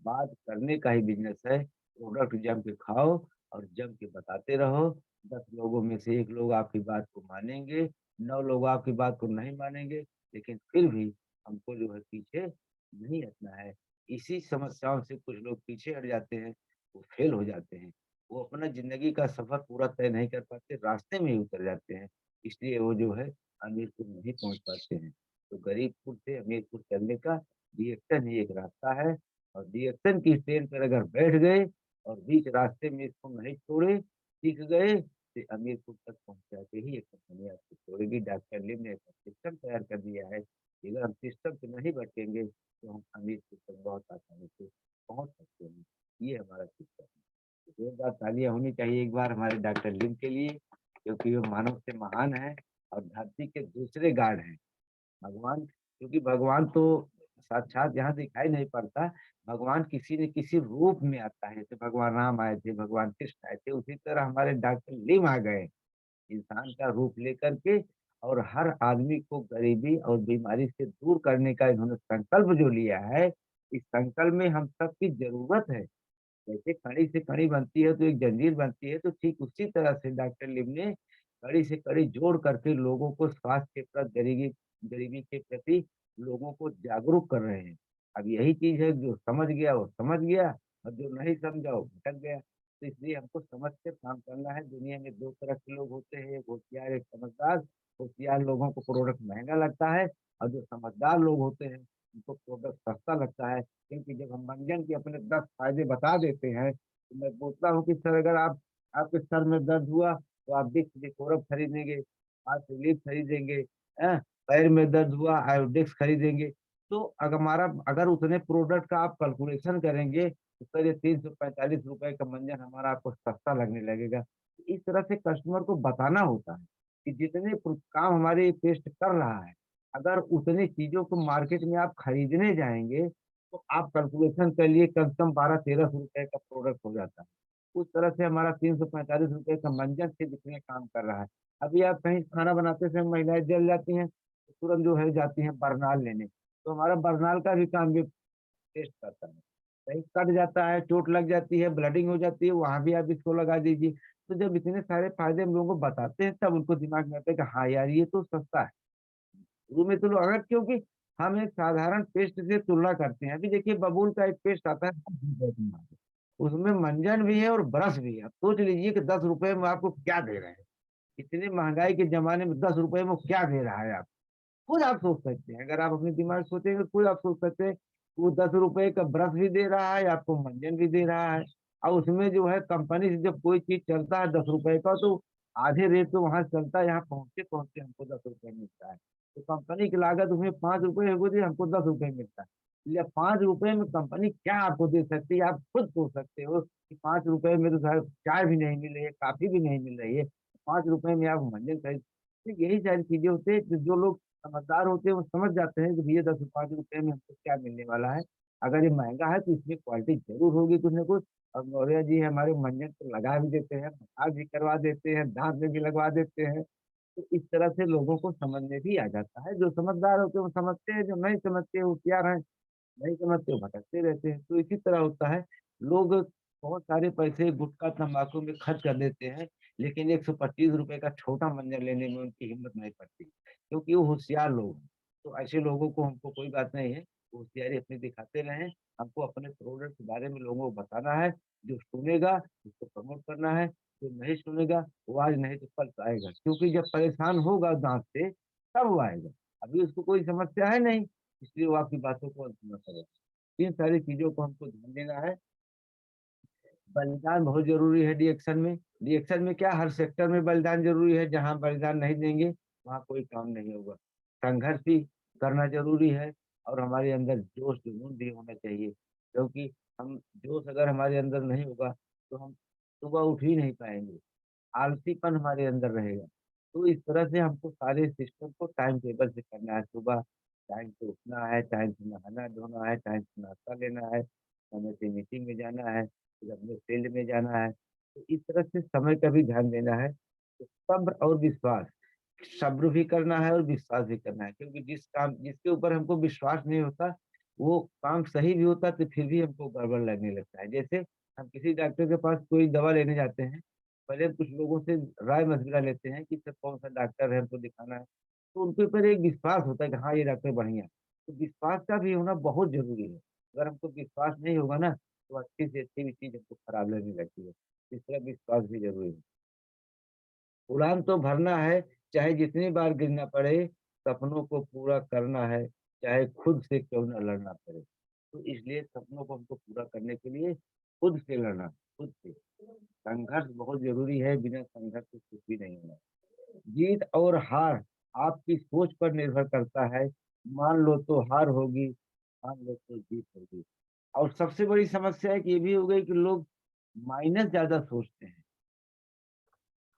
बात करने का ही बिज़नेस है। प्रोडक्ट जम के खाओ और जम के बताते रहो। 10 लोगों में से 1 लोग आपकी बात को मानेंगे, 9 लोग आपकी बात को नहीं मानेंगे, लेकिन फिर भी हमको जो है पीछे नहीं हटना है। इसी समस्याओं से कुछ लोग पीछे हट जाते हैं, वो फेल हो जाते हैं। वो अपना ज़िंदगी का सफ़र पूरा तय नहीं कर पाते, रास्ते में ही उतर जाते हैं। इसलिए वो जो है अमीरपुर नहीं पहुँच पाते हैं। तो गरीबपुर से अमीरपुर चलने का डिएक्शन ही एक रास्ता है, और डिएक्शन की ट्रेन पर अगर बैठ गए और बीच रास्ते में इसको नहीं छोड़े, सीख गए, तो हमीरपुर तक पहुँचा के ही ये कंपनी आपको छोड़ेगी। डॉक्टर लिम ने ऐसा सिस्टम तैयार कर दिया है कि अगर हम सिस्टम से नहीं भटकेंगे, तो हम हमीरपुर तक बहुत आसानी से पहुँच सकते हैं। ये हमारा सिस्टम है। तो जोरदार तालियाँ होनी चाहिए एक बार हमारे डॉक्टर लिम के लिए, क्योंकि वो मानव से महान हैं और धरती के दूसरे गॉड हैं। भगवान, क्योंकि भगवान तो साक्षात यहाँ दिखाई नहीं पड़ता, भगवान किसी न किसी रूप में आता है। जैसे भगवान राम आए थे, भगवान कृष्ण आए थे, उसी तरह हमारे डॉक्टर लीम आ गए, इंसान का रूप लेकर के, और हर आदमी को गरीबी और बीमारी से दूर करने का इन्होंने संकल्प जो लिया है, इस संकल्प में हम सबकी ज़रूरत है। जैसे कड़ी से कड़ी बनती है तो एक जंजीर बनती है, तो ठीक उसी तरह से डॉक्टर लिम ने कड़ी से कड़ी जोड़ करके लोगों को स्वास्थ्य के प्रति, गरीबी गरीबी के प्रति लोगों को जागरूक कर रहे हैं। अब यही चीज़ है, जो समझ गया वो समझ गया, और जो नहीं समझा वो भटक गया। तो इसलिए हमको समझ के काम करना है। दुनिया में 2 तरह के लोग होते हैं, एक होशियार, एक समझदार। होशियार लोगों को प्रोडक्ट महँगा लगता है, और जो समझदार लोग होते हैं, उनको प्रोडक्ट सस्ता लगता है। क्योंकि जब हम मंजन के अपने 10 फ़ायदे बता देते हैं, तो मैं पूछता हूँ कि सर, अगर आपके सर में दर्द हुआ, तो आप विक्स वेपोरब खरीदेंगे, हाथ रिलीफ खरीदेंगे, हैं? पैर में दर्द हुआ, आयोडेक्स खरीदेंगे। तो अगर उतने प्रोडक्ट का आप कैलकुलेशन करेंगे तो करीब 345 रुपए का मंजन हमारा आपको सस्ता लगने लगेगा। इस तरह से कस्टमर को बताना होता है कि जितने काम हमारे पेस्ट कर रहा है, अगर उतनी चीजों को मार्केट में आप खरीदने जाएंगे तो आप कैलकुलेशन कर लिए कम से कम 1200-1300 रुपए का प्रोडक्ट हो जाता है। उस तरह से हमारा 345 रुपए का मंजन सिर्फ इतने काम कर रहा है। अभी आप कहीं खाना बनाते समय महिलाएं जल जाती हैं तो तुरंत जो है जाती हैं बरनाल लेने, तो हमारा बरनाल का भी काम भी टेस्ट करता है। कहीं कट जाता है, चोट लग जाती है, ब्लडिंग हो जाती है, वहां भी आप इसको लगा दीजिए। तो जब इतने सारे फायदे हम लोगों को बताते हैं तब उनको दिमाग में आता है कि हाँ यार ये तो सस्ता है। शुरू में तो लोग अगर क्योंकि हम एक साधारण पेस्ट से तुलना करते हैं। अभी देखिए बबूल का एक पेस्ट आता है 10 रुपए का, उसमें मंजन भी है और ब्रश भी है। अब सोच लीजिए कि 10 रुपए में आपको क्या दे रहे हैं। इतनी महंगाई के जमाने में 10 रुपए में क्या दे रहा है आप, खुद आप सोच सकते हैं। अगर आप अपने दिमाग से सोचेंगे खुद आप सोच सकते हैं। वो 10 रुपए का ब्रश भी दे रहा है, आपको मंजन भी दे रहा है। और उसमें जो है कंपनी से जब कोई चीज चलता है 10 रुपए का, तो आधे रेट तो वहां चलता है, यहाँ पहुंचते पहुंचते हमको 10 रुपए मिलता है। तो कंपनी की लागत उसमें 5 रुपए होगी, हमको 10 रुपए मिलता है। इसलिए 5 रुपए में कंपनी क्या आपको दे सकती है, आप खुद सोच सकते हो कि 5 रुपए में तो शायद चाय भी नहीं मिल रही है, काफी भी नहीं मिल रही है, 5 रुपए में आप मंजन खरीद। तो यही सारी चीजें होती है कि जो लोग समझदार होते हैं वो समझ जाते हैं कि भैया 10-5 रुपए में हमको क्या मिलने वाला है। अगर ये महंगा है तो इसमें क्वालिटी जरूर होगी कुछ ना कुछ। और मौर्य जी हमारे मंजन को लगा भी देते हैं, मसाज भी करवा देते हैं, दांत में भी लगवा देते हैं। तो इस तरह से लोगों को समझ में भी आ जाता है। जो समझदार होते हैं वो समझते हैं, जो नहीं समझते होशियार हैं नहीं समझते हो भटकते रहते हैं। तो इसी तरह होता है। लोग बहुत सारे पैसे गुटखा तंबाकू में खर्च कर देते हैं, लेकिन 125 रुपए का छोटा मंजर लेने में उनकी हिम्मत नहीं पड़ती, क्योंकि वो होशियार लोग हैं। तो ऐसे लोगों को हमको कोई बात नहीं है, होशियारी अपनी दिखाते रहें। हमको अपने प्रोडक्ट के बारे में लोगों को बताना है। जो सुनेगा उसको प्रमोट करना है, जो नहीं सुनेगा वो आज नहीं तो कल आएगा, क्योंकि जब परेशान होगा दांत से तब वो आएगा। अभी उसको कोई समस्या है नहीं, इसलिए वो आपकी बातों को अनसुना करेगा। इन सारी चीजों को हमको ध्यान देना है। बलिदान बहुत जरूरी है रिएक्शन में। रिएक्शन में क्या, हर सेक्टर में बलिदान जरूरी है। जहाँ बलिदान नहीं देंगे वहाँ कोई काम नहीं होगा। संघर्ष भी करना जरूरी है। और हमारे अंदर जोश जुनून भी होना चाहिए, क्योंकि हम जोश अगर हमारे अंदर नहीं होगा तो हम सुबह उठ ही नहीं पाएंगे, आलसीपन हमारे अंदर रहेगा। तो इस तरह से हमको सारे सिस्टम को टाइम टेबल से करना है। सुबह टाइम से उठना है, टाइम से नहाना धोना है, टाइम से नाश्ता लेना है, समय से मीटिंग में जाना है, फिर अपने फील्ड में जाना है। तो इस तरह से समय का भी ध्यान देना है। तो सब्र और विश्वास, सब्र भी करना है और विश्वास भी करना है, क्योंकि जिसके ऊपर हमको विश्वास नहीं होता वो काम सही भी होता तो फिर भी हमको गड़बड़ लगने लगता है। जैसे हम किसी डॉक्टर के पास कोई दवा लेने जाते हैं, पहले कुछ लोगों से राय मशविरा लेते हैं कि सर कौन सा डॉक्टर है हमको दिखाना है। तो उनके ऊपर एक विश्वास होता है कि हाँ ये डॉक्टर बढ़िया है। तो विश्वास का भी होना बहुत जरूरी है। अगर हमको विश्वास नहीं होगा ना तो अच्छी से अच्छी भी चीज हमको खराब लगने लगती है। इस तरह विश्वास भी जरूरी है। उड़ान तो भरना है, चाहे जितनी बार गिरना पड़े, सपनों को पूरा करना है, चाहे खुद से क्यों न लड़ना पड़े। तो इसलिए सपनों को हमको पूरा करने के लिए खुद से लड़ना, खुद से। संघर्ष बहुत जरूरी है, बिना संघर्ष के कुछ भी नहीं होना। जीत और हार आपकी सोच पर निर्भर करता है। मान लो तो हार होगी, मान लो तो जीत होगी। और सबसे बड़ी समस्या एक ये भी हो गई कि लोग माइनस ज्यादा सोचते हैं।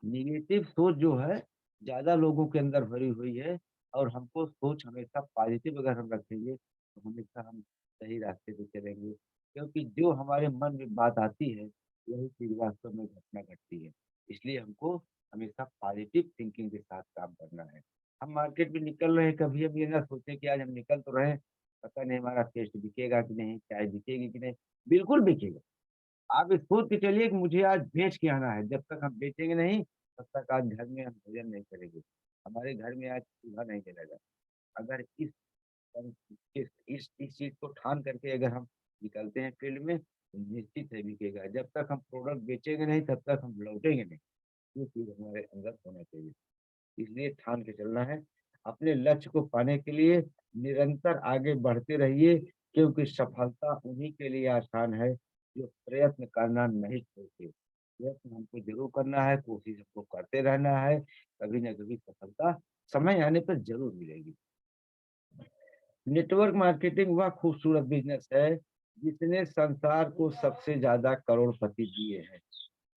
निगेटिव सोच जो है ज्यादा लोगों के अंदर भरी हुई है। और हमको सोच हमेशा पॉजिटिव अगर हम रखेंगे तो हमेशा हम सही रास्ते पे चलेंगे, क्योंकि जो हमारे मन में बात आती है वही चीज वास्तव में घटना घटती है। इसलिए हमको हमेशा पॉजिटिव थिंकिंग के साथ काम करना है। हम मार्केट में निकल रहे हैं, कभी हम ये ना सोचे कि आज हम निकल तो रहे हैं, पता नहीं हमारा टेस्ट बिकेगा कि नहीं, चाय बिकेगी कि नहीं। बिल्कुल बिकेगा। आप ये सोच के चलिए कि मुझे आज बेच के आना है। जब तक हम बेचेंगे नहीं तब तक आज घर में हम भोजन नहीं करेंगे, हमारे घर में आज चूल्हा नहीं जलेगा। अगर इस चीज को ठान करके अगर हम निकलते हैं फील्ड में तो निश्चित है बिकेगा। जब तक हम प्रोडक्ट बेचेंगे नहीं तब तक हम लौटेंगे नहीं। ये चीज हमारे अंदर होना चाहिए। इसलिए ठान के चलना है। अपने लक्ष्य को पाने के लिए निरंतर आगे बढ़ते रहिए, क्योंकि सफलता उन्हीं के लिए आसान है जो प्रयत्न करना नहीं छोड़ते। प्रयत्न हमको जरूर करना है, कोशिश हमको करते रहना है। कभी ना कभी सफलता समय आने पर जरूर मिलेगी। नेटवर्क मार्केटिंग वह खूबसूरत बिजनेस है जिसने संसार को सबसे ज्यादा करोड़पति दिए हैं।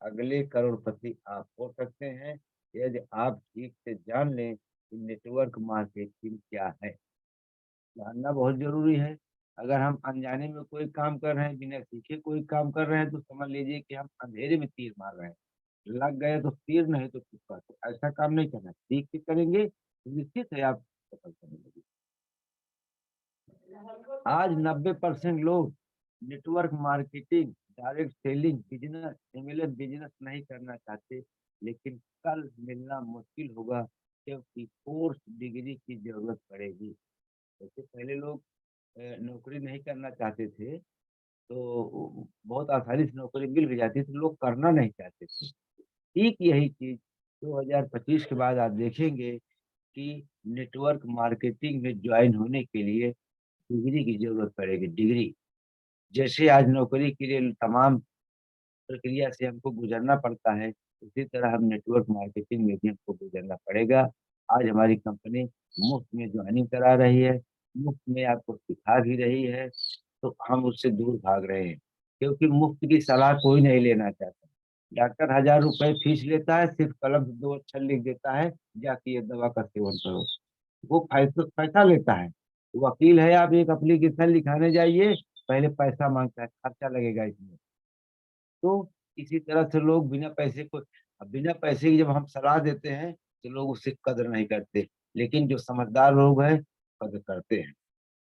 अगले करोड़पति आप हो सकते हैं यदि आप ठीक से जान लें कि नेटवर्क मार्केटिंग क्या है। जानना बहुत जरूरी है। अगर हम अनजाने में कोई काम कर रहे हैं, बिना सीखे कोई काम कर रहे हैं, तो समझ लीजिए कि हम अंधेरे में तीर मार रहे हैं। लग गए तो तीर, नहीं तो तुक्का। तो ऐसा काम नहीं करना, सीख के करेंगे तो निश्चित है आप सफल करेंगे। आज 90% लोग network marketing, direct selling business, MLM business नहीं करना चाहते, लेकिन कल मिलना मुश्किल होगा क्योंकि कोर्स डिग्री की जरूरत पड़ेगी। जैसे पहले लोग नौकरी नहीं करना चाहते थे, तो बहुत आसानी से नौकरी मिल भी जाती थी, लोग करना नहीं चाहते थे। ठीक यही चीज 2025 के बाद आप देखेंगे कि नेटवर्क मार्केटिंग में ज्वाइन होने के लिए डिग्री की जरूरत पड़ेगी। डिग्री जैसे आज नौकरी के लिए तमाम प्रक्रिया से हमको गुजरना पड़ता है, उसी तरह हम नेटवर्क मार्केटिंग में भी हमको गुजरना पड़ेगा। आज हमारी कंपनी मुफ्त में ज्वाइनिंग करा रही है, मुफ्त में आपको सिखा भी रही है, तो हम उससे दूर भाग रहे हैं क्योंकि मुफ्त की सलाह कोई नहीं लेना चाहता। डॉक्टर 1000 रुपए फीस लेता है, सिर्फ कलम से 2 अक्षर लिख देता है, जाके ये दवा का सेवन करो। वो पैसा पैसा लेता है। वकील है, आप एक एप्लीकेशन लिखाने जाइए, पहले पैसा मांगता है, खर्चा लगेगा इसमें। तो इसी तरह से लोग बिना पैसे को, अब बिना पैसे की जब हम सलाह देते हैं तो लोग उससे कदर नहीं करते, लेकिन जो समझदार लोग हैं कदर करते हैं।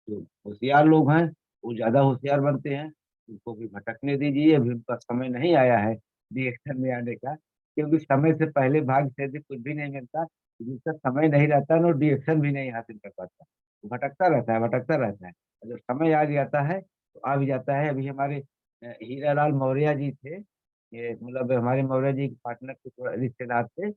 जो होशियार लोग हैं वो ज्यादा होशियार बनते हैं। उनको भी भटकने दीजिए, अभी उनका समय नहीं आया है रिएक्शन में आने का, क्योंकि समय से पहले भाग से यदि कुछ भी नहीं मिलता, जिसका समय नहीं रहता ना, वो डिएक्शन भी नहीं हासिल कर पाता। वो भटकता रहता है, भटकता रहता है। और जब समय आ जाता है तो आ भी जाता है। अभी हमारे हीरालाल मौर्य जी थे, ये मतलब हमारे मौर्य जी के पार्टनर के थोड़ा रिश्तेदार थे।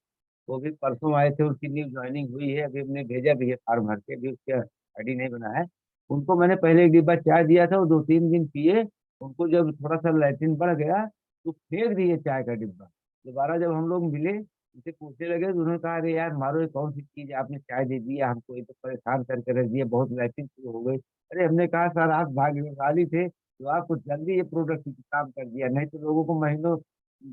वो भी परसों आए थे, उनकी न्यू ज्वाइनिंग हुई है, अभी हमने भेजा भी है फॉर्म भर के, अभी उसका आईडी नहीं बना है। उनको मैंने पहले एक डिब्बा चाय दिया था, वो 2-3 दिन पिए। उनको जब थोड़ा सा लैट्रिन बढ़ गया तो फेंक दिए चाय का डिब्बा। दोबारा जब हम लोग मिले, उनसे पूछने लगे तो उन्होंने कहा, अरे यार मारो, ये कौन सी चीज है, आपने चाय दे दिया हमको, ये तो परेशान करके रख दिया, बहुत लैट्रिन शुरू हो गई। अरे हमने कहा सर आप भाग्यशाली थे, तो आप कुछ जल्दी ये प्रोडक्ट काम कर दिया, नहीं तो लोगों को महीनों,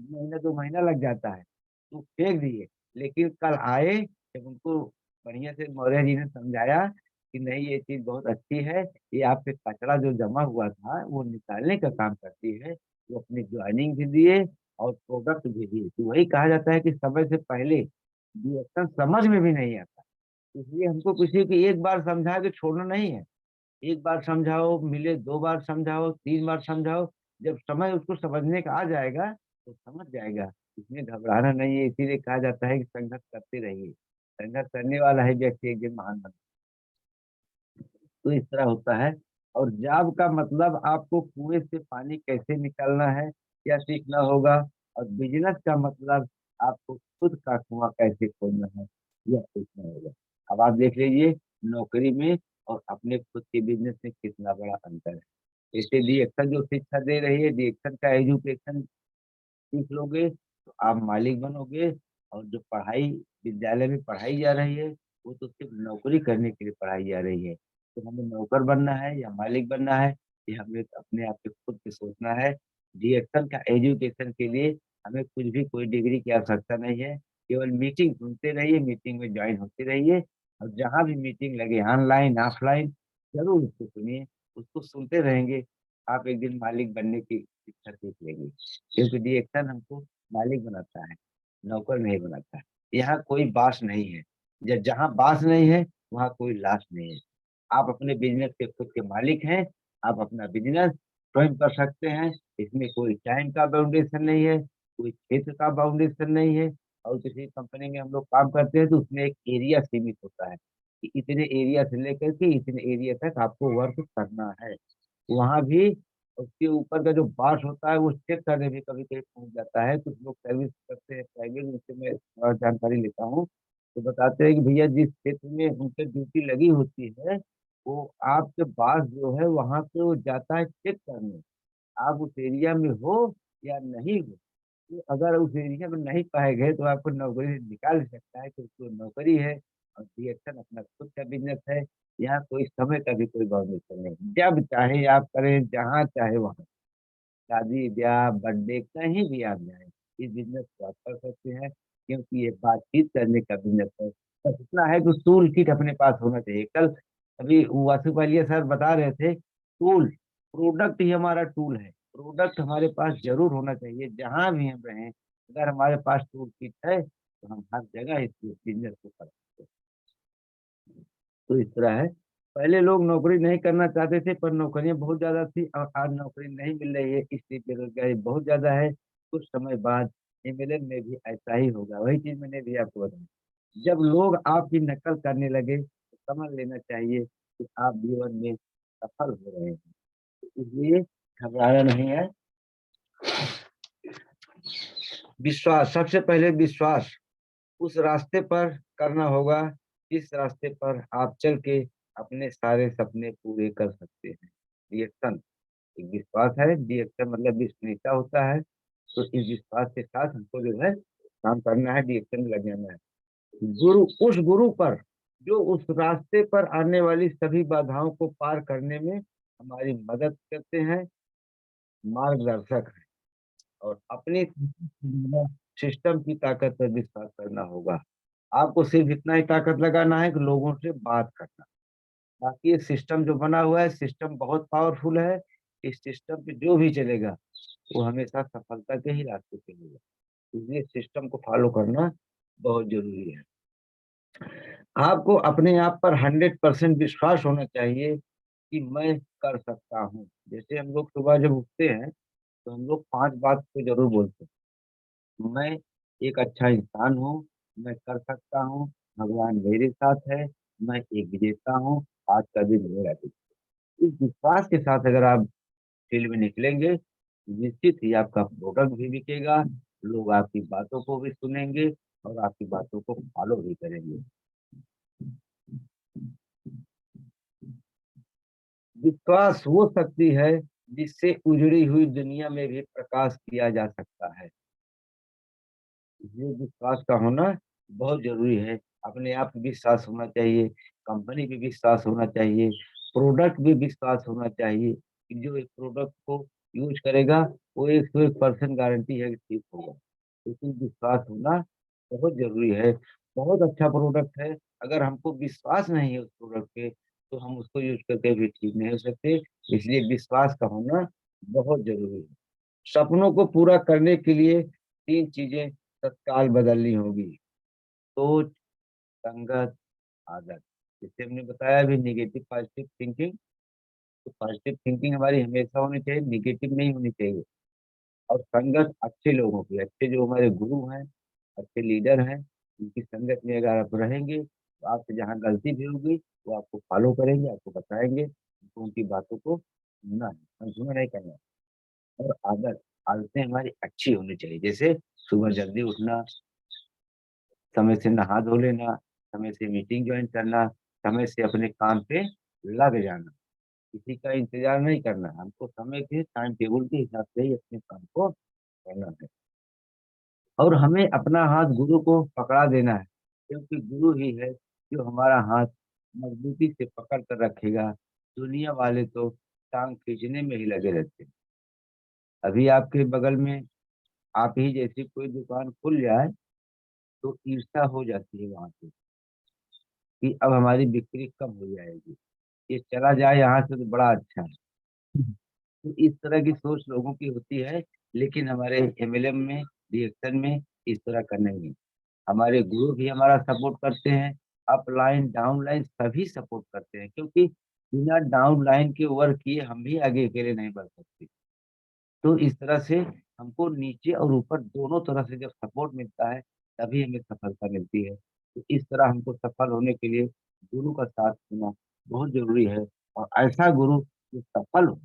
महीना 2 महीना लग जाता है। तो फेंक दिए। लेकिन कल आए, जब उनको बढ़िया से मौर्य जी ने समझाया कि नहीं ये चीज बहुत अच्छी है, ये आपके कचरा जो जमा हुआ था वो निकालने का काम करती है, वो अपनी ज्वाइनिंग भी दिए और प्रोडक्ट भी दिए। तो वही कहा जाता है कि समय से पहले रिएक्शन समझ में भी नहीं आता। इसलिए हमको किसी की एक बार समझा के छोड़ना नहीं है। एक बार समझाओ, मिले 2 बार समझाओ, 3 बार समझाओ, जब समय उसको समझने का आ जाएगा तो समझ जाएगा। इसमें घबराना नहीं है, इसीलिए कहा जाता है कि संघर्ष करते रहिए। संघर्ष करने वाला है व्यक्ति एक दिन महान बनता है। तो इस तरह होता है। और जॉब का मतलब आपको कुएं से पानी कैसे निकालना है या सीखना होगा, और बिजनेस का मतलब आपको खुद का कुआं कैसे खोलना है यह सीखना होगा। अब आप देख लीजिए, नौकरी में और अपने खुद के बिजनेस में कितना बड़ा अंतर है। जैसे डीएक्शन जो शिक्षा दे रही है, डीएक्शन का एजुकेशन सीख लोगे तो आप मालिक बनोगे। और जो पढ़ाई विद्यालय में पढ़ाई जा रही है, वो तो सिर्फ नौकरी करने के लिए पढ़ाई जा रही है। तो हमें नौकर बनना है या मालिक बनना है, ये हमें अपने आप पे खुद पे सोचना है। डीएक्शन का एजुकेशन के लिए हमें कुछ भी कोई डिग्री की आवश्यकता नहीं है। केवल मीटिंग सुनते रहिए, मीटिंग में ज्वाइन होते रहिए, और जहाँ भी मीटिंग लगे, ऑनलाइन ऑफलाइन, जरूर उसको सुनिए। उसको सुनते रहेंगे, आप एक दिन मालिक बनने की शिक्षा सीख लेंगे। क्योंकि डिएक्शन हमको मालिक बनाता है, नौकर नहीं बनाता है। यहाँ कोई बास नहीं है। जहाँ बास नहीं है वहाँ कोई लाश नहीं है। आप अपने बिजनेस के खुद के मालिक हैं। आप अपना बिजनेस स्वयं कर सकते हैं। इसमें कोई टाइम का बाउंडेशन नहीं है, कोई क्षेत्र का बाउंडेशन नहीं है। और किसी कंपनी में हम लोग काम करते हैं तो उसमें एक एरिया सीमित होता है कि इतने एरिया से लेकर के इतने एरिया तक आपको वर्क करना है। वहां भी उसके ऊपर का जो बास होता है वो चेक करने भी कभी कभी पहुंच जाता है। कुछ लोग सर्विस करते हैं प्राइवेट, उनसे मैं थोड़ा जानकारी लेता हूँ, तो बताते हैं कि भैया जिस क्षेत्र में उनकी ड्यूटी लगी होती है, वो आपके पास जो है वहां पे वो जाता है चेक करने, आप उस एरिया में हो या नहीं हो। तो अगर उस एरिया में नहीं पाए गए तो आपको नौकरी से निकाल सकता है, क्योंकि वो नौकरी है और डिएक्शन अपना खुद का बिजनेस है। यहाँ कोई समय का भी कोई बाउंडेशन नहीं, जब चाहे आप करें, जहाँ चाहे वहाँ, शादी ब्याह बर्थडे कहीं भी आप जाएं, इस बिजनेस को आप कर सकते हैं, क्योंकि ये बातचीत करने का बिजनेस है। बस इतना है कि टूल किट अपने पास होना चाहिए। कल अभी वासुफ अली सर बता रहे थे, टूल, प्रोडक्ट ही हमारा टूल है। प्रोडक्ट हमारे पास जरूर होना चाहिए, जहां भी हम रहें, अगर हमारे पास टूल किट है तो हम हर जगह इस बिजनेस को कर सकते हैं। तो इस तरह है। पहले लोग नौकरी नहीं करना चाहते थे, पर नौकरियां बहुत ज्यादा थी, और आज नौकरी नहीं मिल रही है, इसलिए बेरोजगारी बहुत ज्यादा है। कुछ समय बाद एमएलएम में भी ऐसा ही होगा। वही चीज मैंने भी आपको बताई। जब लोग आपकी नकल करने लगे तो समझ लेना चाहिए कि आप जीवन में सफल हो रहे हैं। तो इसलिए घबराना नहीं है। विश्वास, सबसे पहले विश्वास उस रास्ते पर करना होगा जिस रास्ते पर आप चल के अपने सारे सपने पूरे कर सकते हैं। रिएक्शन एक विश्वास है, रिएक्शन मतलब विश्वसनीयता होता है। तो इस विश्वास के साथ हमको जो है काम करना है, रिएक्शन में लग जाना है। गुरु, उस गुरु पर जो उस रास्ते पर आने वाली सभी बाधाओं को पार करने में हमारी मदद करते हैं, मार्गदर्शक है। और अपनी सिस्टम की ताकत पर विश्वास करना होगा। आपको सिर्फ इतना ही ताकत लगाना है कि लोगों से बात करना। बाकी ये सिस्टम जो बना हुआ है, सिस्टम बहुत पावरफुल है। इस सिस्टम पे जो भी चलेगा वो हमेशा सफलता के ही रास्ते चलेगा। इसलिए सिस्टम को फॉलो करना बहुत जरूरी है। आपको अपने आप पर 100% विश्वास होना चाहिए कि मैं कर सकता हूँ। जैसे हम लोग सुबह जब उठते हैं तो हम लोग 5 बात को जरूर बोलते हैं। मैं एक अच्छा इंसान हूँ, मैं कर सकता हूँ, भगवान मेरे साथ है, मैं एक विजेता हूँ, आज का दिन मेरा दिन। इस विश्वास के साथ अगर आप फील्ड में निकलेंगे, निश्चित ही आपका प्रोडक्ट भी बिकेगा, लोग आपकी बातों को भी सुनेंगे और आपकी बातों को फॉलो भी करेंगे। विश्वास वो शक्ति है जिससे उजड़ी हुई दुनिया में भी प्रकाश किया जा सकता है। ये विश्वास का होना बहुत जरूरी है। अपने आप पे विश्वास होना चाहिए, कंपनी पे विश्वास होना चाहिए, प्रोडक्ट भी विश्वास होना चाहिए कि जो एक प्रोडक्ट को यूज करेगा वो 101% गारंटी है कि ठीक होगा। लेकिन विश्वास होना बहुत जरूरी है। बहुत अच्छा प्रोडक्ट है, अगर हमको विश्वास नहीं है उस प्रोडक्ट पे तो हम उसको यूज करके भी ठीक नहीं हो सकते। इसलिए विश्वास का होना बहुत जरूरी है। सपनों को पूरा करने के लिए 3 चीजें तत्काल बदलनी होगी: सोच, संगत, आदत। जैसे हमने बताया अभी, निगेटिव पॉजिटिव थिंकिंग। तो पॉजिटिव थिंकिंग हमारी हमेशा होनी चाहिए, निगेटिव नहीं होनी चाहिए। और संगत अच्छे लोगों की, अच्छे जो हमारे गुरु हैं, अच्छे लीडर हैं, उनकी संगत में अगर आप रहेंगे तो आपसे जहाँ गलती भी होगी वो आपको फॉलो करेंगे, आपको बताएंगे, तो उनकी बातों को सुनना है, अनसुना नहीं करना है। और आदत, आदतें हमारी अच्छी होनी चाहिए। जैसे सुबह जल्दी उठना, समय से नहा धो लेना, समय से मीटिंग ज्वाइन करना, समय से अपने काम पे लग जाना, किसी का इंतजार नहीं करना। हमको समय के टाइम टेबल के हिसाब से ही अपने काम को करना है। और हमें अपना हाथ गुरु को पकड़ा देना है, क्योंकि गुरु ही है जो हमारा हाथ मजबूती से पकड़ कर रखेगा। दुनिया वाले तो टांग खींचने में ही लगे रहते हैं। अभी आपके बगल में आप ही जैसी कोई दुकान खुल जाए तो ईर्ष्या हो जाती है वहां पे कि अब हमारी बिक्री कम हो जाएगी, ये चला जाए यहाँ से तो बड़ा अच्छा है। तो इस तरह की सोच लोगों की होती है। लेकिन हमारे एमएलएम में, रिएक्शन में इस तरह का नहीं है। हमारे गुरु भी हमारा सपोर्ट करते हैं, अप लाइन डाउन लाइन सभी सपोर्ट करते हैं, क्योंकि बिना डाउन लाइन के वर्क किए हम भी आगे अकेले नहीं बढ़ सकते। तो इस तरह से हमको नीचे और ऊपर दोनों तरह से जब सपोर्ट मिलता है तभी हमें सफलता मिलती है। तो इस तरह हमको सफल होने के लिए गुरु का साथ होना बहुत जरूरी है। और ऐसा गुरु जो सफल हो,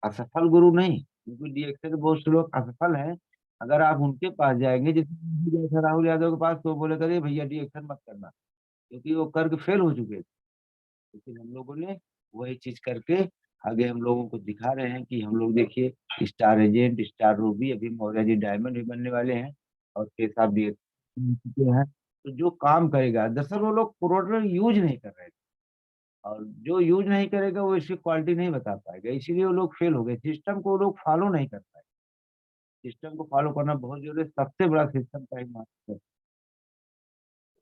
असफल गुरु नहीं। क्योंकि डीएक्शन में बहुत से लोग असफल हैं, अगर आप उनके पास जाएंगे, जैसे राहुल यादव के पास, तो बोले करे भैया डीएक्शन मत करना, क्योंकि वो करके फेल हो चुके थे। लेकिन हम लोगों ने वही चीज करके आगे हम लोगों को दिखा रहे हैं कि हम लोग देखिए, स्टार एजेंट, स्टार रूबी, अभी मौर्य जी डायमंड भी बनने वाले हैं, और पेशा भी चुके हैं। तो जो काम करेगा, दरअसल वो लोग प्रोडक्ट यूज नहीं कर रहे थे, और जो यूज नहीं करेगा वो इसकी क्वालिटी नहीं बता पाएगा, इसीलिए वो लोग फेल हो गए। सिस्टम को वो लोग फॉलो नहीं कर पाए। सिस्टम को फॉलो करना बहुत जरूरी है, सबसे बड़ा सिस्टम का ही महत्व है।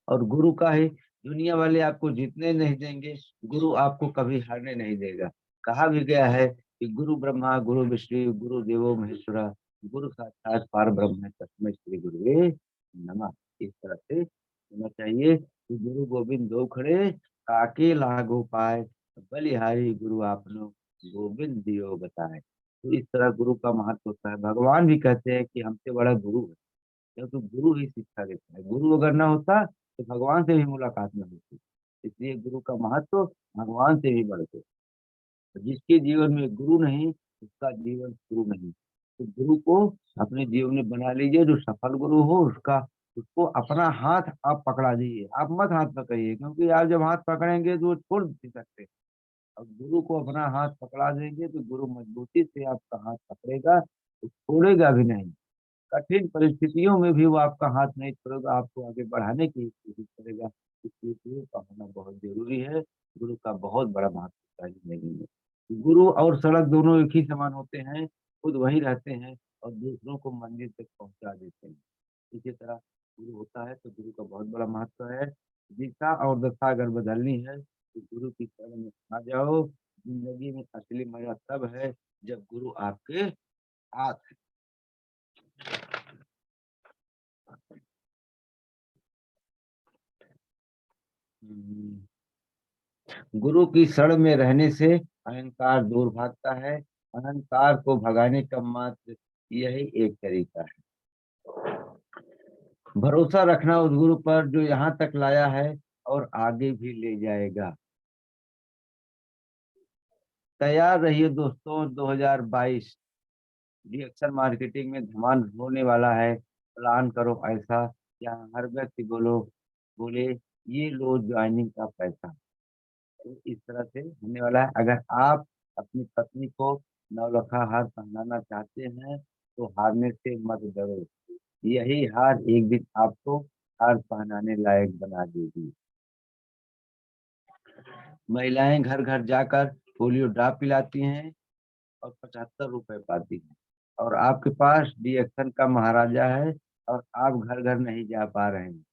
और गुरु का ही, दुनिया वाले आपको जीतने नहीं देंगे, गुरु आपको कभी हारने नहीं देगा। कहा भी गया है कि गुरु ब्रह्मा गुरु विष्णु गुरु देवो महेश्वरा, गुरु साक्षात पार ब्रह्म तस्मै श्री गुरुवे नमः। इस तरह से होना चाहिए कि गुरु गोविंद दो खड़े, काके लागो पाए, बलिहारी गुरु आपनो गोविंद दियो बताए। तो इस तरह गुरु का महत्व होता है। भगवान भी कहते हैं कि हमसे बड़ा गुरु है, क्योंकि गुरु ही शिक्षा देता है। गुरु अगर ना होता तो भगवान से भी मुलाकात न होती। इसलिए गुरु का महत्व भगवान से भी बढ़ के। तो जिसके जीवन में गुरु नहीं, उसका जीवन गुरु नहीं। तो गुरु को अपने जीवन में बना लीजिए। जो सफल गुरु हो उसका, उसको अपना हाथ आप पकड़ा दीजिए, आप मत हाथ पकड़िए, क्योंकि आप जब हाथ पकड़ेंगे तो वो छोड़ नहीं सकते। और गुरु को अपना हाथ पकड़ा देंगे तो गुरु मजबूती से आपका हाथ पकड़ेगा, तो छोड़ेगा भी नहीं। कठिन परिस्थितियों में भी वो आपका हाथ नहीं छोड़ेगा, आपको आगे बढ़ाने की कोशिश करेगा। इसलिए गुरु का होना बहुत जरूरी है। गुरु का बहुत बड़ा महत्व है जिंदगी में। गुरु और सड़क दोनों एक ही समान होते हैं, खुद वहीं रहते हैं और दूसरों को मंजिल तक पहुंचा देते हैं। इसी तरह गुरु होता है तो गुरु का बहुत बड़ा महत्व है। दिशा और दशा अगर बदलनी है तो गुरु की शरण में आ जाओ। जिंदगी में असली मजा तब है जब गुरु आपके साथ। हम्म, गुरु की शरण में रहने से अहंकार दूर भागता है। अहंकार को भगाने का मात्र यही एक तरीका है। भरोसा रखना उस गुरु पर जो यहाँ तक लाया है और आगे भी ले जाएगा। तैयार रहिए दोस्तों, 2022 डिजिटल मार्केटिंग में धमाल होने वाला है। प्लान करो ऐसा, यहाँ हर व्यक्ति बोले ये लो ज्वाइनिंग का पैसा। तो इस तरह से होने वाला है। अगर आप अपनी पत्नी को नौलखा हार पहनाना चाहते हैं तो हारने से मत डरो। यही हार एक दिन आपको हार पहनाने लायक बना देगी। महिलाएं घर घर जाकर पोलियो ड्रॉप पिलाती हैं और 75 रुपए पाती हैं। और आपके पास डीएक्शन का महाराजा है और आप घर घर नहीं जा पा रहे हैं।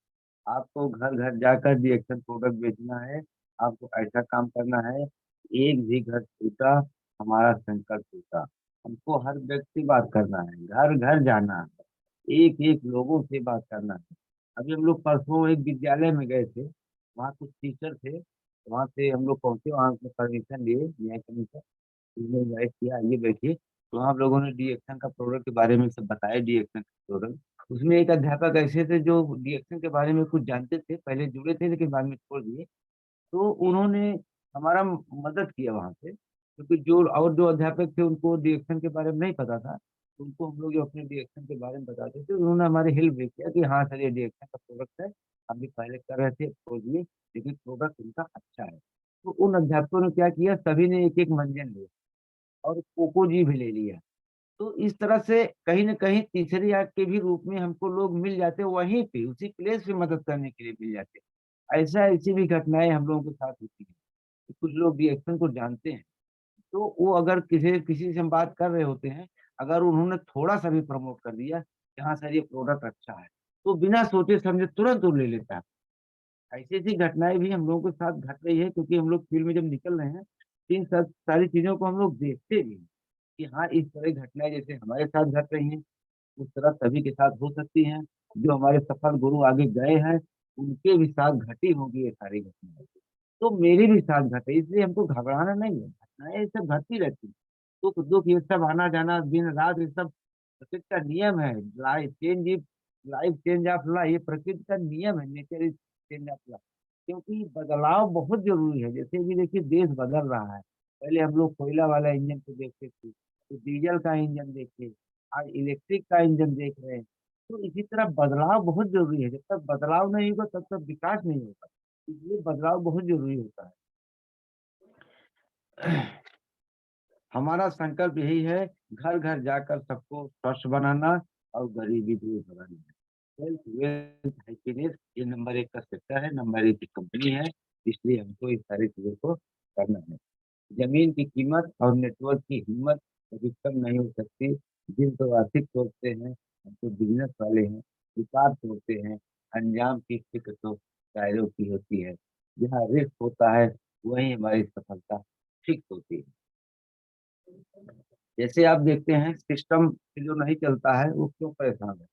आपको घर घर जाकर डीएक्शन प्रोडक्ट बेचना है। आपको ऐसा काम करना है, एक भी घर छूटा हमारा संकल्प टूटा। हमको हर व्यक्ति बात करना है, घर घर जाना है, एक एक लोगों से बात करना है। अभी हम लोग परसों एक विद्यालय में गए थे, वहाँ कुछ टीचर थे, वहाँ से हम लोग पहुंचे, वहाँ से परमिशन लिए, न्याय कमीशन इन्वाइट किया, आइए बैठिए। तो वहाँ आप लोगों ने डीएक्शन का प्रोडक्ट के बारे में सब बताया, डीएक्शन का प्रोडक्ट। उसमें एक अध्यापक ऐसे थे जो डीएक्शन के बारे में कुछ जानते थे, पहले जुड़े थे लेकिन बाद में छोड़ दिए। तो उन्होंने हमारा मदद किया वहाँ पे, क्योंकि जो अध्यापक थे उनको डीएक्शन के बारे में नहीं पता था। तो उनको हम लोग जो अपने डीएक्शन के बारे में बताते थे, उन्होंने हमारी हेल्प भी किया कि हाँ सर ये डीएक्शन का प्रोडक्ट है, हम भी पहले कर रहे थे छोड़ दिए, लेकिन प्रोडक्ट उनका अच्छा है। तो उन अध्यापकों ने क्या किया, सभी ने एक एक मंजन लिया और कोको जी भी ले लिया। तो इस तरह से कहीं न कहीं तीसरी आँख के भी रूप में हमको लोग मिल जाते, वहीं पे उसी प्लेस पे मदद करने के लिए मिल जाते। ऐसा ऐसी भी घटनाएँ हम लोगों के साथ होती हैं कि कुछ लोग रिएक्शन को जानते हैं, तो वो अगर किसी किसी से हम बात कर रहे होते हैं, अगर उन्होंने थोड़ा-सा भी प्रमोट कर दिया कि हाँ सर ये प्रोडक्ट अच्छा है, तो बिना सोचे-समझे तुरंत वो ले लेता है। ऐसी-ऐसी घटनाएँ भी हम लोगों के साथ घट रही है, क्योंकि हम लोग फील्ड में जब निकल रहे हैं, तो इन सब सारी चीज़ों को हम लोग देखते भी हैं कि हाँ, इस तरह की घटनाएँ जैसे हमारे साथ घट रही हैं, उस तरह सभी के साथ हो सकती हैं। जो हमारे सफल गुरु आगे गए हैं, उनके भी साथ घटी होंगी ये सारी घटनाएँ। तो मेरे भी साथ घटे, इसलिए हमको घबराना नहीं है, घटनाएँ ये सब घटती रहती हैं। सुख-दुःख ये सब आना-जाना दिन-रात ये सब प्रकृति का नियम है। लाइफ चेंज ऑफ लाइफ ये प्रकृति का नियम है, nature is change of life. क्योंकि बदलाव बहुत ज़रूरी है। जैसे अभी देखिए देश बदल रहा है। पहले हम लोग कोयला वाला इंजन को देखते थे, तो डीज़ल का इंजन देखे, आज इलेक्ट्रिक का इंजन देख रहे हैं। तो इसी तरह बदलाव बहुत ज़रूरी है। जब तक बदलाव नहीं होगा तब तक विकास नहीं होगा। इसलिए बदलाव बहुत ज़रूरी होता है। हमारा संकल्प यही है, घर-घर जाकर सबको स्वस्थ बनाना और गरीबी दूर भगाना है। हेल्थ, वेल्थ, हैप्पीनेस ये नंबर 1 का सेक्टर है, नंबर 1 की कंपनी है, इसलिए हमको इस सारी चीज़ों को करना है। जमीन की कीमत और नेटवर्क की हिम्मत कभी कम नहीं हो सकती। जिन तो आर्थिक सोचते हैं, हम तो बिजनेस वाले हैं, विकास सोचते हैं। अंजाम की फिक्र तो शायरों की होती है। जहाँ रिस्क होता है वहीं हमारी सफलता फिक्स होती है। जैसे आप देखते हैं सिस्टम जो नहीं चलता है वो क्यों परेशान है।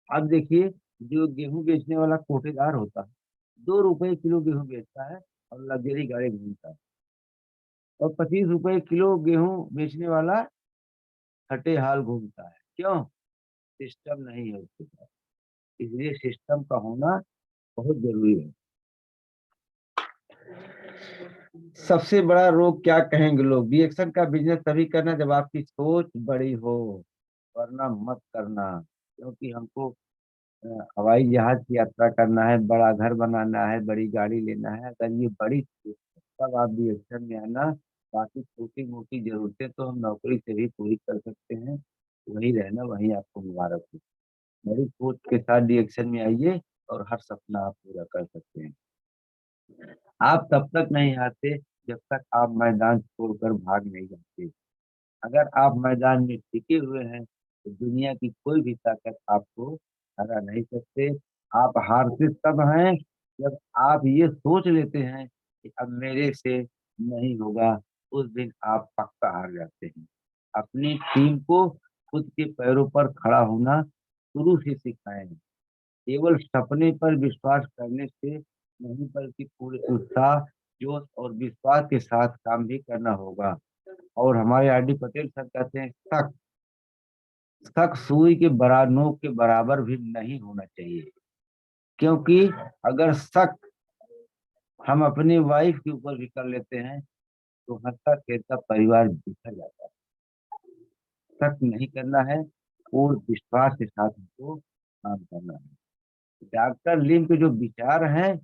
आप देखिए, जो गेहूं बेचने वाला कोटेदार होता है, 2 रुपए किलो गेहूं बेचता है और लग्जरी गाड़ी घूमता है। और 25 रुपए किलो गेहूं बेचने वाला खटे हाल घूमता है। क्यों? सिस्टम नहीं है उसके पास। इसलिए सिस्टम का होना बहुत जरूरी है। सबसे बड़ा रोग क्या कहेंगे लोग? रिएक्शन का बिजनेस तभी करना जब आपकी सोच बड़ी हो, वरना मत करना। क्योंकि हमको हवाई जहाज की यात्रा करना है, बड़ा घर बनाना है, बड़ी गाड़ी लेना है। अगर ये बड़ी सोच है, तब आप रिएक्शन में आना। बाकी छोटी मोटी जरूरतें तो हम नौकरी से भी पूरी कर सकते हैं। वही रहना, वही आपको मुबारक हो। बड़ी सोच के साथ रिएक्शन में आइए और हर सपना आप पूरा कर सकते हैं। आप तब तक नहीं हारते जब तक आप मैदान छोड़कर भाग नहीं जाते। अगर आप मैदान में टिके हुए हैं तो दुनिया की कोई भी ताकत आपको हरा नहीं सकते। आप हारते तब हैं जब आप ये सोच लेते हैं कि अब मेरे से नहीं होगा। उस दिन आप पक्का हार जाते हैं। अपनी टीम को खुद के पैरों पर खड़ा होना शुरू से सिखाएं। केवल सपने पर विश्वास करने से नहीं, बल्कि पूरे उत्साह, जोश और विश्वास के साथ काम भी करना होगा। और हमारे आर डी पटेल सर कहते हैं, शक शक सुई के नोक के बराबर भी नहीं होना चाहिए। क्योंकि अगर शक हम अपनी वाइफ के ऊपर भी कर लेते हैं तो हंसता खेलता परिवार बिखर जाता है। शक नहीं करना है और विश्वास के साथ हमको काम करना है। डॉक्टर लिम के जो विचार हैं,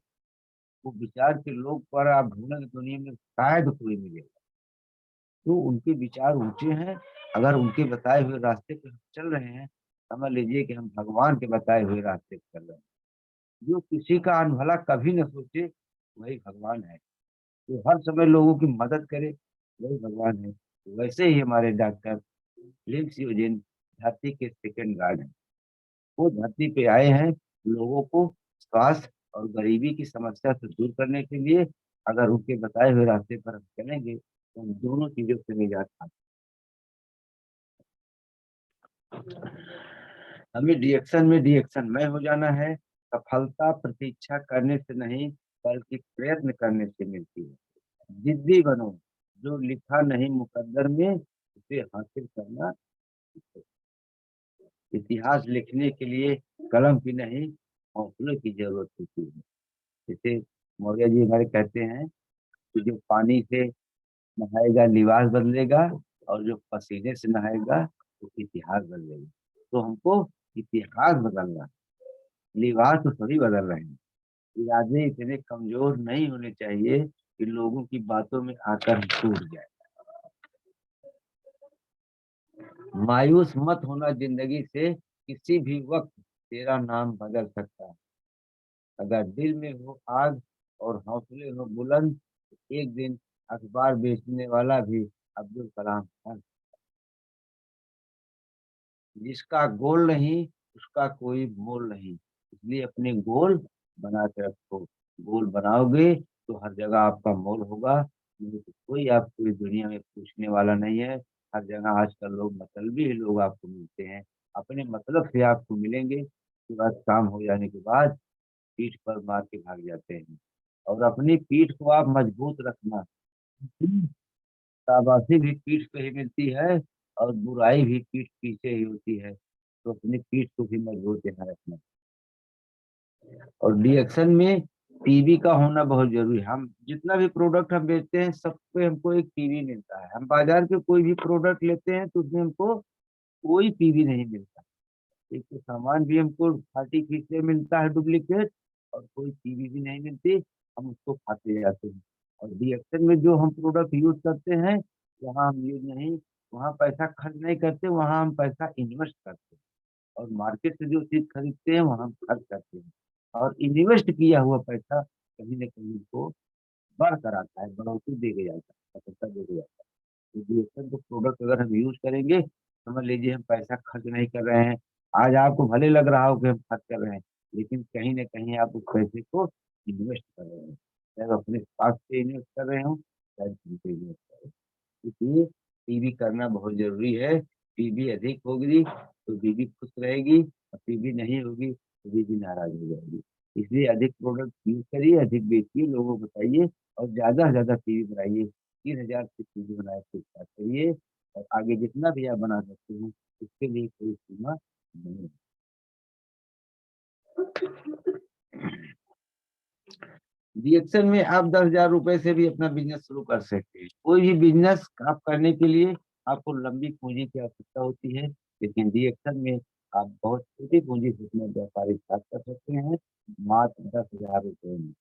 वो विचार के लोग पर आप ढूंढेंगे दुनिया में शायद कोई मिलेगा। तो उनके विचार ऊंचे हैं। अगर उनके बताए हुए रास्ते पे हम चल रहे हैं, समझ लीजिए कि हम भगवान के बताए हुए रास्ते पे चल रहे हैं। जो किसी का अनभला कभी न सोचे, वही भगवान है। जो हर समय लोगों की मदद करे, वही भगवान है। वैसे ही हमारे डॉक्टर लिम्स यूजिन धरती के सेकंड गार्ड हैं। वो धरती पे आए हैं लोगों को स्वास्थ्य और गरीबी की समस्या से दूर करने के लिए। अगर उनके बताए हुए रास्ते पर हम चलेंगे तो हम दोनों चीजों से निजात पाएंगे। हमें रिएक्शन में हो जाना है। सफलता प्रतीक्षा करने से नहीं, बल्कि प्रयत्न करने से मिलती है। जिद्दी बनो। जो लिखा नहीं मुकद्दर में उसे हासिल करना सीखो। इतिहास लिखने के लिए कलम की नहीं, हौसले की जरूरत होती है। जैसे मौर्य जी हमारे कहते हैं कि जो पानी से नहाएगा लिबास बदलेगा, और जो पसीने से नहाएगा वो इतिहास बदलेगा। तो हमको इतिहास बदलना है। लिबास तो सभी बदल रहे हैं। इरादे इतने कमजोर नहीं होने चाहिए कि लोगों की बातों में आकर हम टूट जाए। मायूस मत होना जिंदगी से, किसी भी वक्त तेरा नाम बदल सकता है। अगर दिल में हो आग और हौसले हो बुलंद, तो एक दिन अखबार बेचने वाला भी अब्दुल कलाम था। जिसका गोल नहीं उसका कोई मोल नहीं। इसलिए अपने गोल बना के रखो। गोल बनाओगे तो हर जगह आपका मोल होगा। नहीं तो कोई आपको इस दुनिया में पूछने वाला नहीं है। हर जगह आजकल लोग मतलबी ही लोग आपको मिलते हैं। अपने मतलब से आपको मिलेंगे, उसके बाद काम हो जाने के बाद पीठ पर मार के भाग जाते हैं। और अपनी पीठ को आप मजबूत रखना। शाबाशी भी पीठ पे ही मिलती है और बुराई भी पीठ पीछे ही होती है। तो अपनी पीठ को भी मजबूत ध्यान रखना। और रिएक्शन में टीवी का होना बहुत जरूरी है। हम जितना भी प्रोडक्ट हम बेचते हैं सब पे हमको एक टीवी मिलता है। हम बाजार के कोई भी प्रोडक्ट लेते हैं तो उसमें हमको कोई टीवी नहीं मिलता। एक तो सामान भी हमको आर्टिफिशियल मिलता है, डुप्लीकेट, और कोई टीवी भी नहीं मिलती। हम उसको खाते जाते हैं। और रिएक्शन में जो हम प्रोडक्ट यूज करते हैं, वहाँ हम यूज नहीं, वहाँ पैसा खर्च नहीं करते, वहाँ हम पैसा इन्वेस्ट करते हैं। और मार्केट से जो चीज खरीदते हैं वहाँ हम खर्च करते हैं। और इन्वेस्ट किया हुआ पैसा कहीं ना कहीं को बढ़कर आता है, बढ़ोतरी देके जाता है, सफलता देके जाता है। तो DXN को प्रोडक्ट अगर हम यूज करेंगे, समझ लीजिए हम पैसा खर्च नहीं कर रहे हैं। आज आपको भले लग रहा हो कि हम खर्च कर रहे हैं, लेकिन कहीं ना कहीं आप उस पैसे को इन्वेस्ट कर रहे हैं, चाहे वो अपने स्वास्थ्य पे इन्वेस्ट कर रहे हो, चाहे किसी पे इन्वेस्ट कर रहे हो। इसलिए टीवी करना बहुत जरूरी है। टीवी अधिक होगी तो बीवी खुश रहेगी, और टीवी नहीं होगी तो बीवी नाराज हो जाएगी। इसलिए अधिक प्रोडक्ट यूज करिए, अधिक बेचिए, लोगों को बताइए, और ज्यादा से ज्यादा टीवी बनाइए। 3,000 की टीवी बनाए तो स्टार्ट करिए, और आगे जितना भी आप बना सकते हो उसके लिए कोई सीमा नहीं है। रिएक्शन में आप 10,000 रुपए से भी अपना बिजनेस शुरू कर सकते हैं। कोई भी बिजनेस आप करने के लिए आपको लंबी पूंजी की आवश्यकता होती है, लेकिन रिएक्शन में आप बहुत छोटी पूंजी से अपना व्यापार स्टार्ट कर सकते हैं, मात्र 10,000 रुपए में।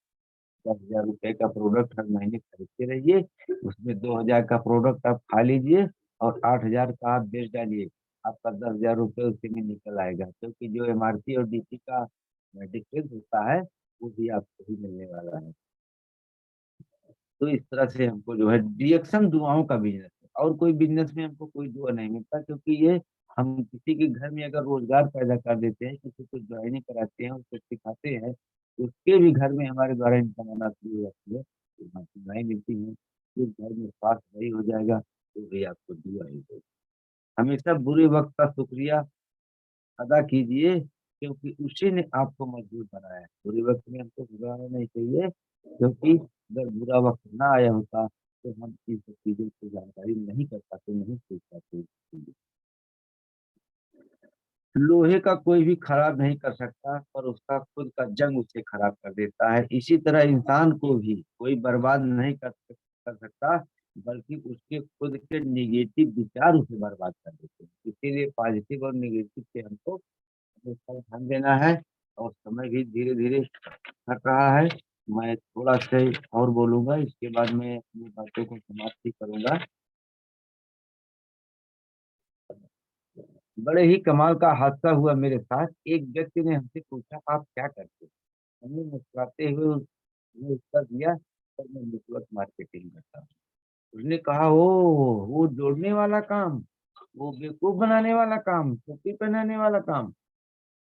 10,000 रुपए का प्रोडक्ट हर महीने खरीदते रहिए, उसमें 2,000 का प्रोडक्ट आप खा लीजिए, और 8,000 का आप बेच डालिए। आपका 10,000 रुपये उसी में निकल आएगा, क्योंकि जो MRP और DP का डिफरेंस होता है वो भी आपको ही मिलने वाला है। तो इस तरह से हमको जो है रिएक्शन दुआओं का बिजनेस है, और कोई बिजनेस में हमको कोई दुआ नहीं मिलता, क्योंकि ये हम किसी के घर में अगर रोजगार पैदा कर देते हैं, किसी को ज्वाइनिंग कराते हैं, उसको सिखाते हैं, तो उसके भी घर में हमारे द्वारा इनकम आना शुरू हो जाती है, तो वहाँ दुआएं मिलती हैं। जिस घर में स्वास्थ्य नहीं हो जाएगा तो भी आपको दुआ ही देगा। हमेशा बुरे वक्त का शुक्रिया अदा कीजिए, क्योंकि उसी ने आपको मजबूत बनाया है। बुरे वक्त में हमको घबराना नहीं चाहिए, क्योंकि अगर बुरा वक्त ना आया होता तो हम इन सब चीजों की जानकारी नहीं कर पाते, नहीं सीख पाते। लोहे का कोई भी खराब नहीं कर सकता, पर उसका खुद का जंग उसे खराब कर देता है। इसी तरह इंसान को भी कोई बर्बाद नहीं कर सकता, बल्कि उसके खुद के निगेटिव विचार उसे बर्बाद कर देते हैं। इसीलिए पॉजिटिव और निगेटिव पे हमको इसका ध्यान देना है। और समय भी धीरे धीरे घट रहा है। मैं थोड़ा सा और बोलूंगा, इसके बाद मैं अपनी बातों को समाप्त ही करूंगा। बड़े ही कमाल का हादसा हुआ मेरे साथ। एक व्यक्ति ने हमसे पूछा, आप क्या करते हो? हमने मुस्कुराते हुए उसने उत्तर दिया, सर मैं नेटवर्क मार्केटिंग करता हूँ। उसने कहा, ओ वो जोड़ने वाला काम, वो बेवकूफ बनाने वाला काम, टोपी पहनाने वाला काम,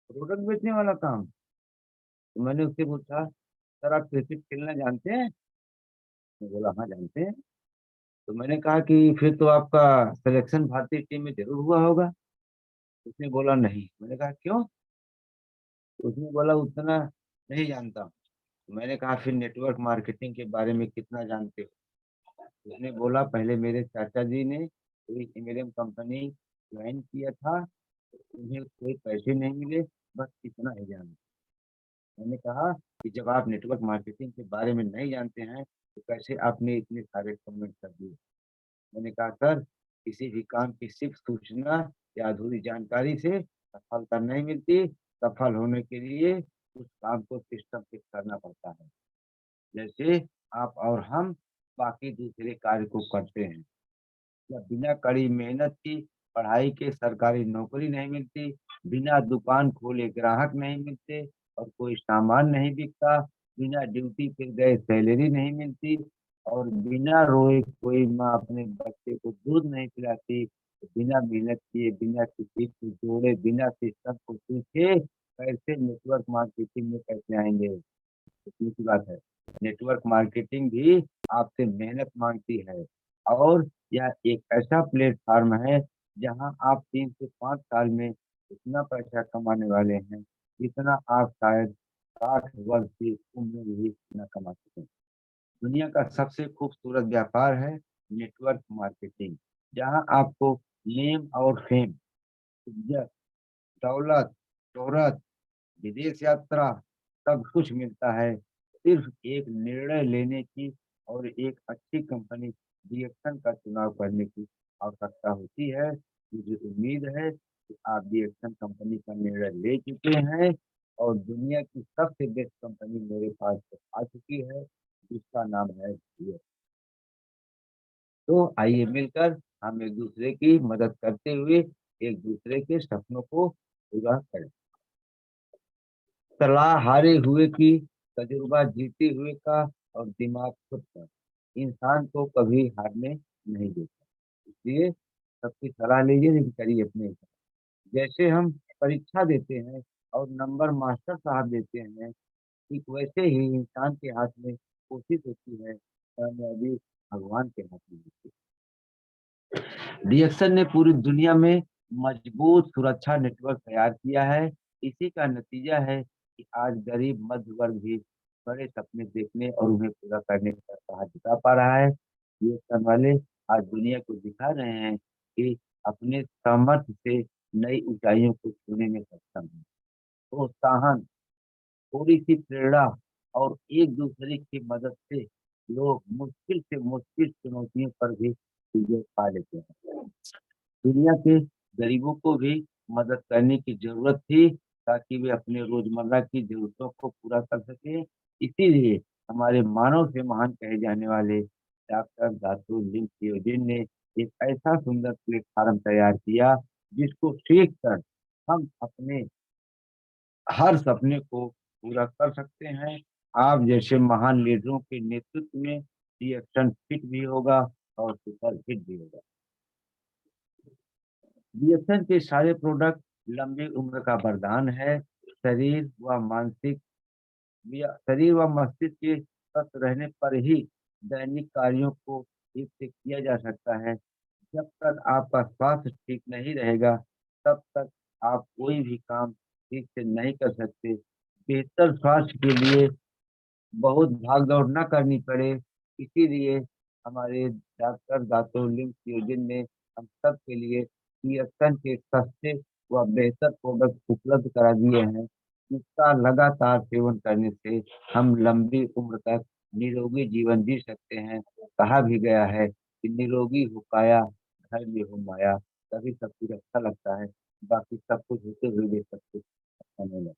प्रोडक्ट बेचने वाला काम। तो मैंने उससे पूछा, सर आप क्रिकेट खेलना जानते हैं? उसने बोला, हाँ जानते हैं। तो मैंने कहा कि फिर तो आपका सिलेक्शन भारतीय टीम में जरूर हुआ होगा। उसने बोला, नहीं। मैंने कहा, क्यों? तो उसने बोला, उतना नहीं जानता। तो मैंने कहा, फिर नेटवर्क मार्केटिंग के बारे में कितना जानते हो? उसने बोला, पहले मेरे चाचा जी ने कोई एमएलएम कंपनी ज्वाइन किया था, तो उन्हें कोई पैसे नहीं मिले, बस इतना ही जाना। मैंने कहा कि जब आप नेटवर्क मार्केटिंग के बारे में नहीं जानते हैं तो कैसे आपने इतने सारे कमेंट कर दिए? मैंने कहा, सर किसी भी काम की सिर्फ सूचना या अधूरी जानकारी से सफलता नहीं मिलती। सफल होने के लिए उस काम को सिस्टम से करना पड़ता है, जैसे आप और हम बाकी दूसरे कार्य को करते हैं। या बिना कड़ी मेहनत की पढ़ाई के सरकारी नौकरी नहीं मिलती, बिना दुकान खोले ग्राहक नहीं मिलते, और कोई सामान नहीं बिकता, बिना ड्यूटी पे गए सैलरी नहीं मिलती, और बिना रोए कोई माँ अपने बच्चे को दूध नहीं पिलाती। तो बिना मेहनत किए, बिना किसी को जोड़े, बिना सिस्टम को सीखे, कैसे नेटवर्क मार्केटिंग में पैसे आएंगे? इतनी सी बात है। नेटवर्क मार्केटिंग भी आपसे मेहनत मांगती है, और यह एक ऐसा प्लेटफॉर्म है जहां आप 3 से 5 साल में इतना पैसा कमाने वाले हैं जितना आप शायद 60 वर्ष की उम्र में भी न कमा सकें। दुनिया का सबसे खूबसूरत व्यापार है नेटवर्क मार्केटिंग, जहां आपको नेम और फेम, इज्जत, दौलत, शोहरत, विदेश यात्रा, सब कुछ मिलता है, सिर्फ एक निर्णय लेने की और एक अच्छी कंपनी रिएक्शन का चुनाव करने की आवश्यकता होती है। मुझे उम्मीद है कि आप रिएक्शन कंपनी का निर्णय ले चुके हैं, और दुनिया की सबसे बेस्ट कंपनी मेरे पास आ चुकी है, जिसका नाम है रिएक्शन। तो आइए मिलकर हम एक दूसरे की मदद करते हुए एक दूसरे के सपनों को पूरा करें। सलाह हारे हुए की, तजुर्बा जीते हुए का, और दिमाग खुद पर इंसान को कभी हारने नहीं देता। इसलिए सबकी सलाह लीजिए, लेकिन करिए अपने हिसाब। जैसे हम परीक्षा देते हैं और नंबर मास्टर साहब देते हैं, ठीक वैसे ही इंसान के हाथ में कोशिश होती है, कामयाबी भगवान के हाथ में होती है। डीएक्सन ने पूरी दुनिया में मजबूत सुरक्षा नेटवर्क तैयार किया है। इसी का नतीजा है कि आज गरीब मध्य वर्ग भी बड़े सपने देखने और उन्हें पूरा करने का साहस जुटा पा रहा है। डीएक्सन वाले आज दुनिया को दिखा रहे हैं कि अपने सामर्थ्य से नई ऊंचाइयों को छूने में सक्षम है। प्रोत्साहन, थोड़ी सी प्रेरणा और एक दूसरे की मदद से लोग मुश्किल से मुश्किल चुनौतियों पर भी विजय पा लेते हैं। दुनिया के गरीबों को भी मदद करने की जरूरत थी, ताकि वे अपने रोजमर्रा की जरूरतों को पूरा कर सके। इसीलिए हमारे मानव से महान कहे जाने वाले डॉक्टर धातु लिंग थियोजिन ने एक ऐसा सुंदर प्लेटफॉर्म तैयार किया, जिसको सीख कर हम अपने हर सपने को पूरा कर सकते हैं। आप जैसे महान लीडरों के नेतृत्व में रिएक्शन फिट भी होगा और सुपर हिट भी होगा। रिएक्शन के सारे प्रोडक्ट लंबी उम्र का वरदान है। शरीर व मस्तिष्क के स्वस्थ रहने पर ही दैनिक कार्यों को ठीक से किया जा सकता है। जब तक आपका स्वास्थ्य ठीक नहीं रहेगा, तब तक आप कोई भी काम ठीक से नहीं कर सकते। बेहतर स्वास्थ्य के लिए बहुत भाग दौड़ ना करनी पड़े, इसीलिए हमारे डॉक्टर दातो लिंक फ्यूजन ने हम सब के लिए रिएक्शन के सस्ते व बेहतर प्रोडक्ट उपलब्ध करा दिए हैं। इसका लगातार सेवन करने से हम लंबी उम्र तक निरोगी जीवन जी सकते हैं। कहा भी गया है कि निरोगी हो काया, घर में हो माया, तभी सब कुछ अच्छा लगता है। बाकी सब कुछ होते हुए भी सब कुछ अच्छा नहीं लगता।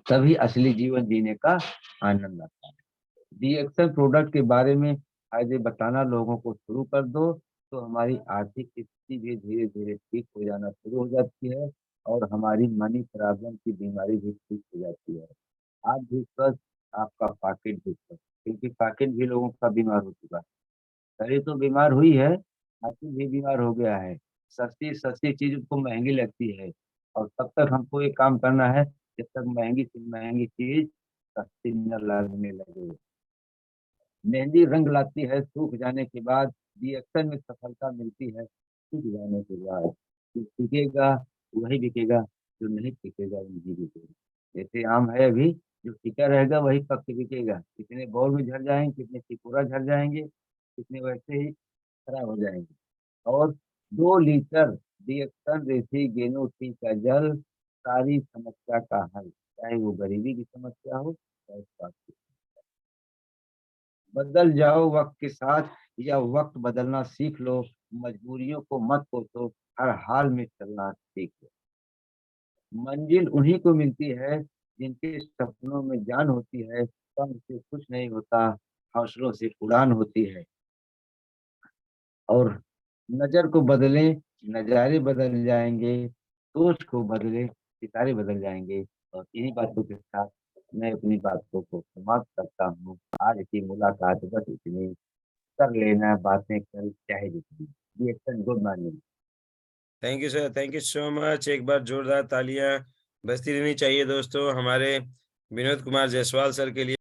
तभी असली जीवन जीने का आनंद आता है। डीएक्सल प्रोडक्ट के बारे में फायदे बताना लोगों को शुरू कर दो, तो हमारी आर्थिक स्थिति भी धीरे धीरे ठीक हो जाना शुरू हो जाती है, और हमारी मनी प्रॉब्लम की बीमारी भी ठीक हो जाती है। आप भी स्वस्थ, आपका पॉकेट भी स्वस्थ, क्योंकि पॉकेट भी लोगों का बीमार हो चुका है। शरीर तो बीमार हुई है, पॉकेट भी बीमार हो गया है। सस्ती सस्ती चीज उसको महंगी लगती है, और तब तक हमको ये काम करना है जब तक महंगी से महंगी चीज सस्ती न लगने लगे। मेहंदी रंग लाती है सूख जाने के बाद, रिएक्शन में सफलता मिलती है सूख जाने के बाद। जो टिकेगा वही बिकेगा, जो नहीं टिकेगा वो नहीं बिकेगा। जैसे आम है अभी, जो टिका रहेगा वही पक के बिकेगा। कितने बौर में झड़ जाएंगे, कितने टिकोरा झड़ जाएंगे, कितने वैसे ही खराब हो जाएंगे। और 2 लीटर रिएक्शन रेसी गेनो टी का जल सारी समस्या का हल, चाहे वो गरीबी की समस्या हो चाहे स्वास्थ्य की। बदल जाओ वक्त के साथ, या वक्त बदलना सीख लो। मजबूरियों को मत कोसो, हर हाल में चलना सीख लो। मंजिल उन्हीं को मिलती है जिनके सपनों में जान होती है। कम से कुछ नहीं होता, हौसलों से उड़ान होती है। और नजर को बदलें, नजारे बदल जाएंगे। सोच को बदले, सितारे बदल जाएंगे। और इन्हीं बातों के साथ मैं अपनी बातों को समाप्त करता हूँ। आज की मुलाकात बस इतनी। कर लेना बातें कल चाहे जितनी। Reaction good morning. Thank you sir, thank you so much. एक बार जोरदार तालियां बजती रहनी चाहिए दोस्तों हमारे विनोद कुमार जायसवाल सर के लिए।